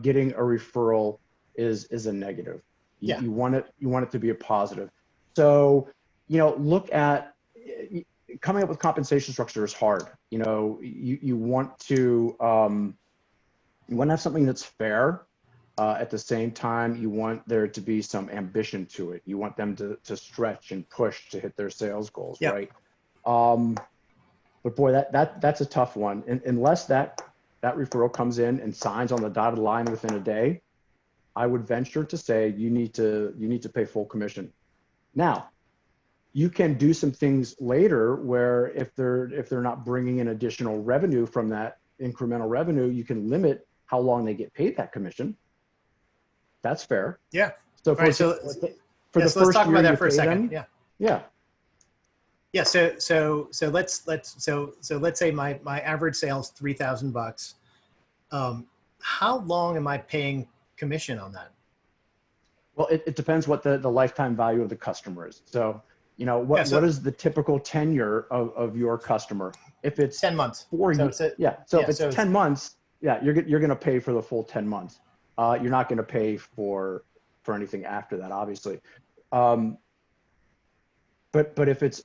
getting a referral is a negative. You want it to be a positive. So look at coming up with compensation structure is hard. You want to have something that's fair. At the same time, you want there to be some ambition to it. You want them to stretch and push to hit their sales goals, right? But boy, that's a tough one. And unless that referral comes in and signs on the dotted line within a day, I would venture to say you need to pay full commission. Now, you can do some things later where if they're not bringing in additional revenue from that incremental revenue, you can limit how long they get paid that commission. That's fair. Yeah. So let's talk about that for a second. Yeah. So let's say my average sales $3,000. How long am I paying commission on that? Well, it depends what the lifetime value of the customer is. So what is the typical tenure of your customer? If it's 10 months. So yeah, if it's 10 months, yeah, you're going to pay for the full 10 months. You're not going to pay for anything after that, obviously. But if it's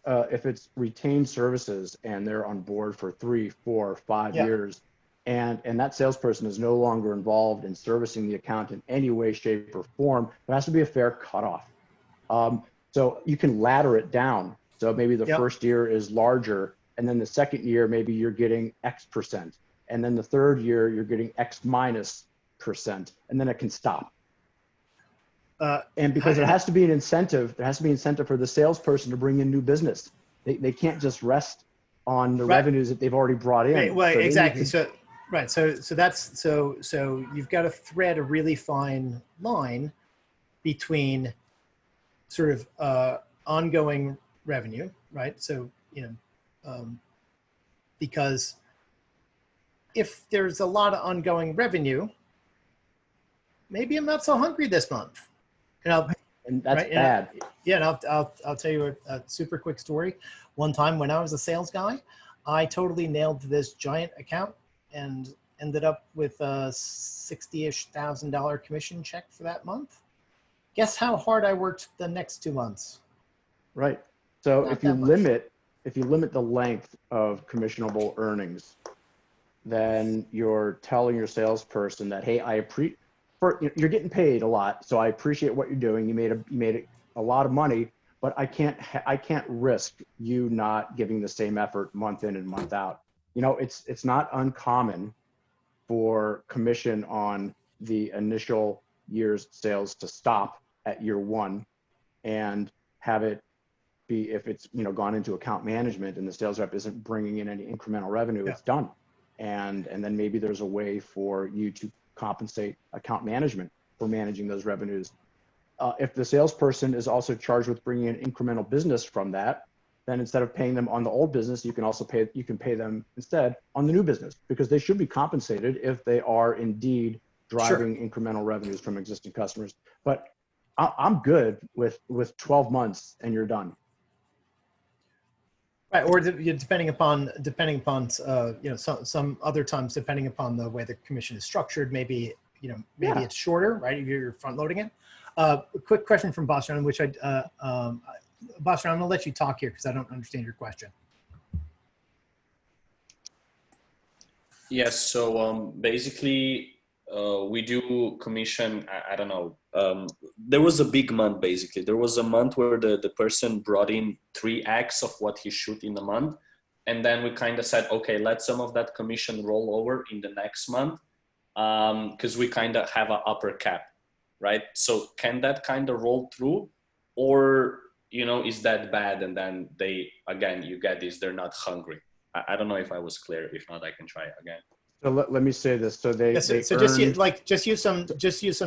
retained services and they're on board for 3, 4, 5 Yeah. years, and that salesperson is no longer involved in servicing the account in any way, shape, or form, there has to be a fair cutoff. So you can ladder it down. So maybe the first year is larger, and then the second year maybe you're getting X%, and then the third year you're getting X minus %, and then it can stop. And because there has to be an incentive, for the salesperson to bring in new business. They can't just rest on the revenues that they've already brought in. Right, well, so exactly. So you've got to thread a really fine line between sort of ongoing revenue, right? So, because if there's a lot of ongoing revenue, maybe I'm not so hungry this month. And that's bad. And I'll tell you a super quick story. One time when I was a sales guy, I totally nailed this giant account and ended up with a $60,000 commission check for that month. Guess how hard I worked the next 2 months? Right. So Not if you that much. limit the length of commissionable earnings, then you're telling your salesperson that, hey, you're getting paid a lot, so I appreciate what you're doing. You made a lot of money, but I can't risk you not giving the same effort month in and month out. It's not uncommon for commission on the initial year's sales to stop at year 1 and have it be, if it's gone into account management and the sales rep isn't bringing in any incremental revenue, it's done. And then maybe there's a way for you to compensate account management for managing those revenues. If the salesperson is also charged with bringing in incremental business from that, then instead of paying them on the old business, you can pay them instead on the new business, because they should be compensated if they are indeed driving incremental revenues from existing customers. But I'm good with 12 months and you're done. Right, or depending upon some other times, depending upon the way the commission is structured, maybe it's shorter, right? If you're front loading it. A quick question from Boston, which Boston, I'm gonna let you talk here because I don't understand your question. Yes, so basically we do commission, I don't know, there was a big month basically. There was a month where the person brought in 3x of what he should in a month. And then we kind of said, okay, let some of that commission roll over in the next month, because we kind of have an upper cap, right? So can that kind of roll through, or, is that bad? And then you get this, they're not hungry. I don't know if I was clear. If not, I can try again. So let me say this. So just use some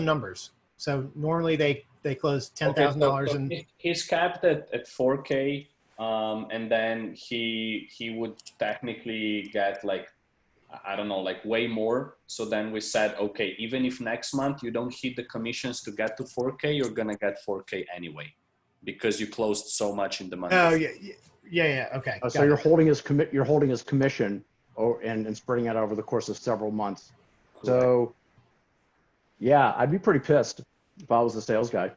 numbers. So normally they close $10,000 and he's capped at 4K, and then he would technically get way more. So then we said, okay, even if next month you don't hit the commissions to get to 4K, you're gonna get 4K anyway, because you closed so much in the month. Oh yeah. Okay. So you're holding his commission, and spreading it over the course of several months. Correct. So yeah, I'd be pretty pissed if I was the sales guy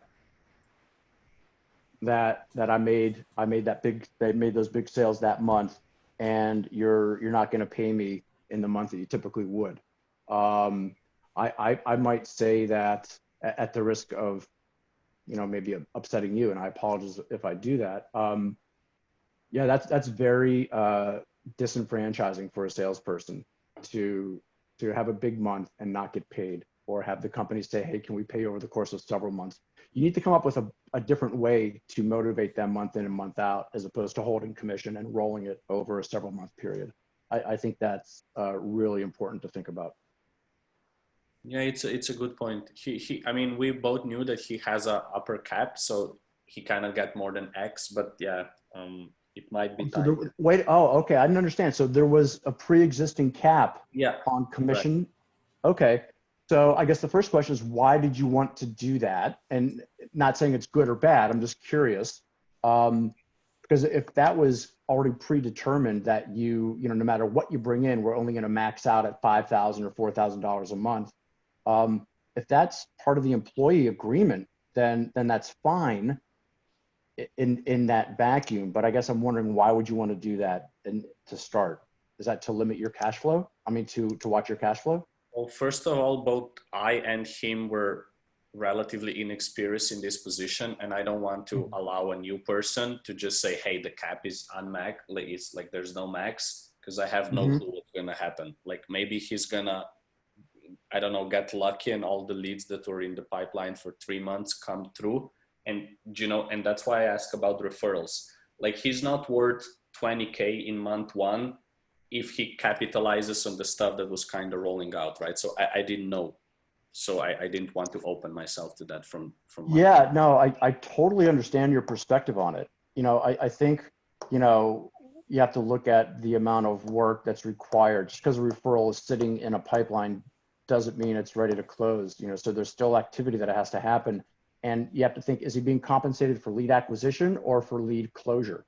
that I made those big sales that month, and you're not going to pay me in the month that you typically would. I might say that at the risk of maybe upsetting you, and I apologize if I do that. Yeah, that's very disenfranchising for a salesperson to have a big month and not get paid, or have the company say, hey, can we pay you over the course of several months? You need to come up with a different way to motivate them month in and month out, as opposed to holding commission and rolling it over a several month period. I think that's really important to think about. Yeah, it's a good point. I mean, we both knew that he has a upper cap, so he kind of got more than X, but yeah, it might be time. Okay, I didn't understand. So there was a pre-existing cap on commission. Right. Okay. So I guess the first question is, why did you want to do that? And not saying it's good or bad, I'm just curious. Because if that was already predetermined that no matter what you bring in, we're only going to max out at $5,000 or $4,000 a month. If that's part of the employee agreement, then that's fine in that vacuum. But I guess I'm wondering, why would you want to do that to start? Is that to limit your cash flow? I mean, to watch your cash flow? Well, first of all, both I and him were relatively inexperienced in this position, and I don't want to allow a new person to just say, hey, the cap is unmax, like it's like there's no max, because I have no clue what's gonna happen. Like maybe he's gonna, I don't know, get lucky and all the leads that were in the pipeline for 3 months come through. And and that's why I ask about referrals. Like he's not worth 20K in month one if he capitalizes on the stuff that was kind of rolling out, right? So I didn't know. So I didn't want to open myself to that from yeah, no, I totally understand your perspective on it. I think, you have to look at the amount of work that's required. Just because a referral is sitting in a pipeline doesn't mean it's ready to close, so there's still activity that has to happen. And you have to think, is he being compensated for lead acquisition or for lead closure,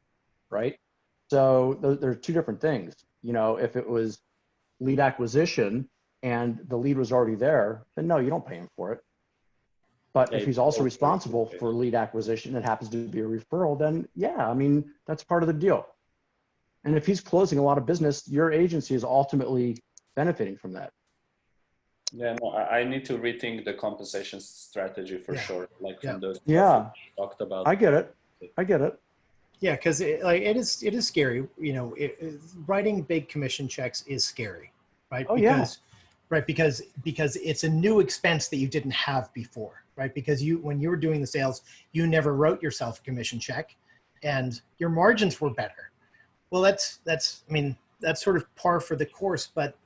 right? So there's two different things. If it was lead acquisition and the lead was already there, then no, you don't pay him for it. But if he's also responsible for lead acquisition and happens to be a referral, then yeah, I mean, that's part of the deal. And if he's closing a lot of business, your agency is ultimately benefiting from that. Yeah, no, I need to rethink the compensation strategy for sure. Like from the stuff we talked about. I get it. Yeah, because it is scary. Writing big commission checks is scary, right? Oh, Because it's a new expense that you didn't have before, right? Because when you were doing the sales, you never wrote yourself a commission check, and your margins were better. Well, that's sort of par for the course, but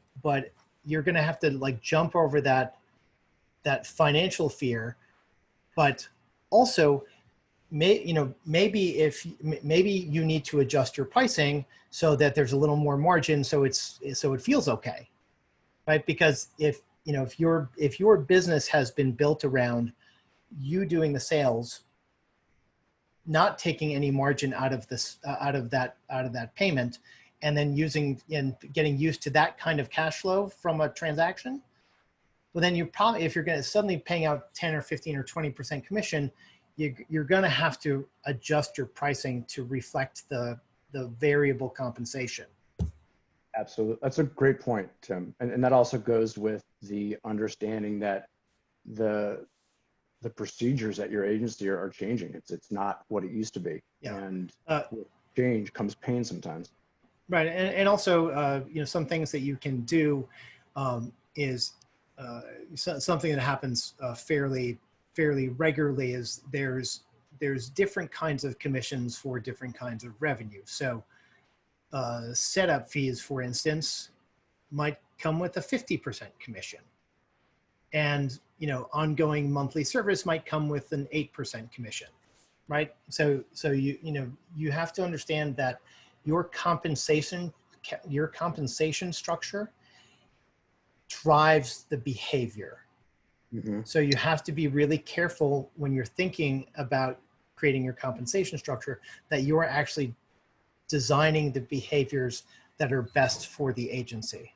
you're going to have to like jump over that financial fear, but also maybe you need to adjust your pricing so that there's a little more margin, so it feels okay, right? Because if your business has been built around you doing the sales, not taking any margin out of that payment, and then getting used to that kind of cash flow from a transaction, well, then if you're going to suddenly paying out 10 or 15 or 20% commission, you're going to have to adjust your pricing to reflect the variable compensation. Absolutely. That's a great point, Tim. And that also goes with the understanding that the procedures at your agency are changing. It's not what it used to be. Yeah. And with change comes pain sometimes. Right. And also, some things that you can do is something that happens fairly regularly is there's different kinds of commissions for different kinds of revenue. So setup fees, for instance, might come with a 50% commission, and ongoing monthly service might come with an 8% commission, right? So you have to understand that your compensation structure drives the behavior. Mm-hmm. So you have to be really careful when you're thinking about creating your compensation structure that you are actually designing the behaviors that are best for the agency.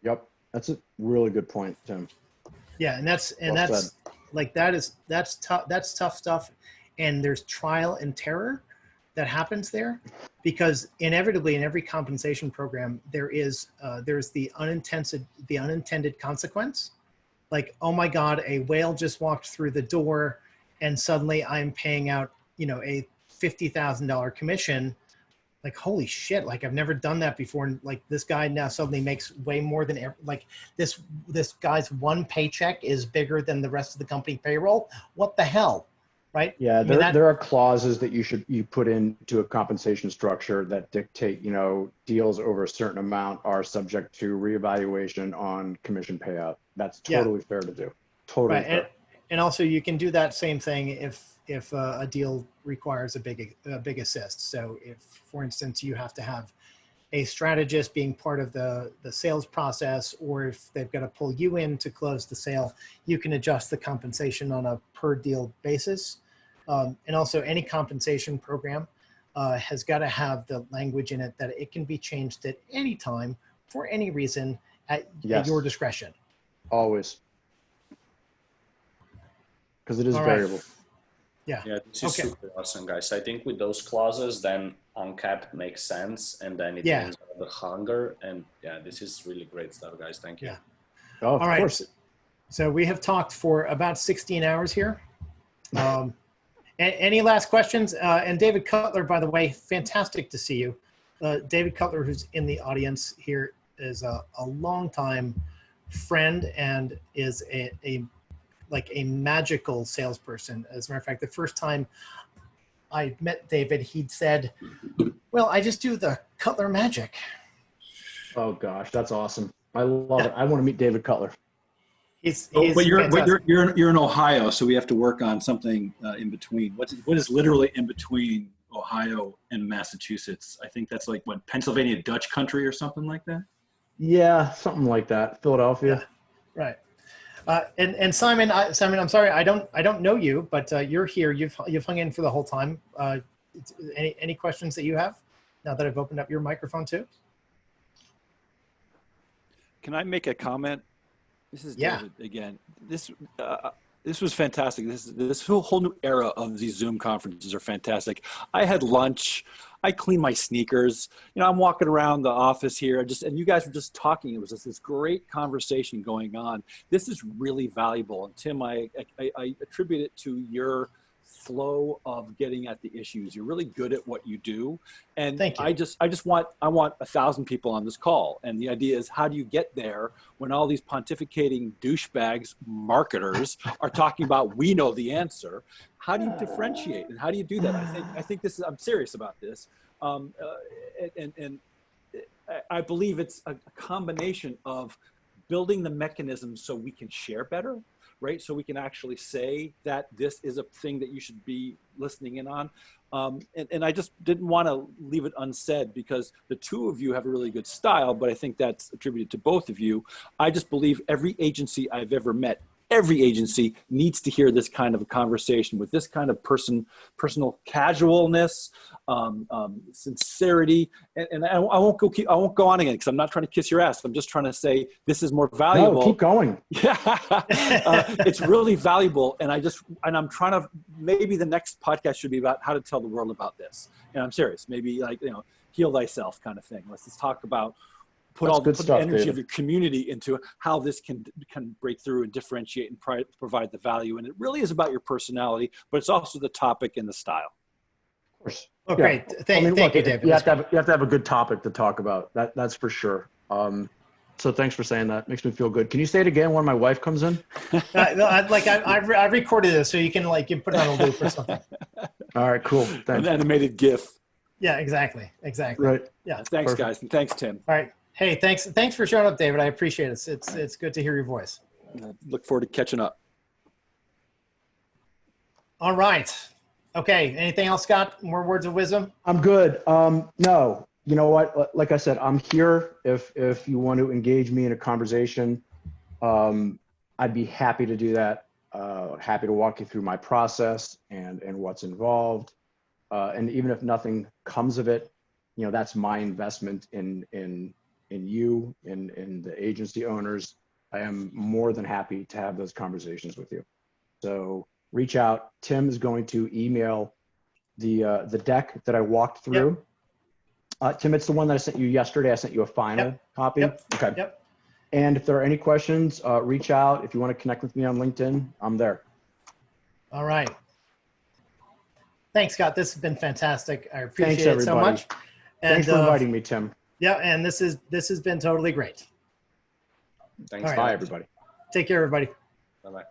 Yep, that's a really good point, Tim. Yeah, and that's tough stuff, and there's trial and terror that happens there, because inevitably in every compensation program there's the unintended consequence. Like, oh my God, a whale just walked through the door and suddenly I'm paying out, a $50,000 commission. Like, holy shit, like I've never done that before. And like this guy now suddenly makes way more than this guy's one paycheck is bigger than the rest of the company payroll. What the hell? Right? Yeah, there are clauses that you put into a compensation structure that dictate, deals over a certain amount are subject to reevaluation on commission payout. That's totally fair to do. Totally fair. And also you can do that same thing if a deal requires a big assist. So if, for instance, you have to have a strategist being part of the sales process, or if they've got to pull you in to close the sale, you can adjust the compensation on a per deal basis. And also any compensation program has got to have the language in it that it can be changed at any time for any reason at your discretion. Always. Because it is All right. variable. Yeah. Yeah, this is super awesome, guys. I think with those clauses, then uncapped makes sense, and then it brings out the hunger. And yeah, this is really great stuff, guys. Thank you. Yeah. Oh, of course. So we have talked for about 16 hours here. Any last questions? And David Cutler, by the way, fantastic to see you. David Cutler, who's in the audience here, is a longtime friend and is a magical salesperson. As a matter of fact, the first time I met David, he'd said, well, I just do the Cutler magic. Oh gosh, that's awesome. I love it. I want to meet David Cutler. But you're in Ohio, so we have to work on something in between. What is literally in between Ohio and Massachusetts? I think that's like what, Pennsylvania Dutch country or something like that. Yeah, something like that. Philadelphia. Yeah. Right. And Simon, I'm sorry, I don't know you, but you're here. You've hung in for the whole time. Any questions that you have now that I've opened up your microphone too? Can I make a comment? This is David again. This was fantastic. This whole new era of these Zoom conferences are fantastic. I had lunch. I cleaned my sneakers. You know, I'm walking around the office here, and you guys were just talking. It was just this great conversation going on. This is really valuable. And Tim, I attribute it to your flow of getting at the issues. You're really good at what you do. And thank you. I want 1,000 people on this call. And the idea is, how do you get there when all these pontificating douchebags, marketers are talking about, we know the answer? How do you differentiate? And how do you do that? I think this is, I'm serious about this. And I believe it's a combination of building the mechanism so we can share better, right? So we can actually say that this is a thing that you should be listening in on. And I just didn't want to leave it unsaid, because the two of you have a really good style, but I think that's attributed to both of you. I just believe every agency I've ever met, every agency needs to hear this kind of a conversation with this kind of personal casualness, sincerity, and I won't go on again because I'm not trying to kiss your ass. I'm just trying to say this is more valuable. No, keep going. Yeah, it's really valuable, and I'm trying to, maybe the next podcast should be about how to tell the world about this. And I'm serious. Maybe heal thyself kind of thing. Let's just talk about. Put the energy of your community into how this can break through and differentiate and provide the value. And it really is about your personality, but it's also the topic and the style. Of course. Oh, great. Thank you, David. You have to have a good topic to talk about. That's for sure. So thanks for saying that. Makes me feel good. Can you say it again when my wife comes in? I recorded this, so you can you put it on a loop or something. All right, cool. Thanks. An animated GIF. Yeah, exactly. Right. Yeah. Thanks, guys, and thanks, Tim. All right. Hey, thanks for showing up, David. I appreciate it. It's good to hear your voice. Look forward to catching up. All right. Okay. Anything else, Scott? More words of wisdom? I'm good. No, you know what? Like I said, I'm here if you want to engage me in a conversation. I'd be happy to do that. Happy to walk you through my process and what's involved. And even if nothing comes of it, that's my investment in you, in the agency owners. I am more than happy to have those conversations with you. So reach out. Tim is going to email the deck that I walked through. Yep. Tim, it's the one that I sent you yesterday. I sent you a final copy. Yep. Okay. Yep. And if there are any questions, reach out. If you want to connect with me on LinkedIn, I'm there. All right. Thanks, Scott. This has been fantastic. I appreciate it so much. And, thanks for inviting me, Tim. Yeah, and this has been totally great. Thanks. Right. Bye, everybody. Take care, everybody. Bye-bye.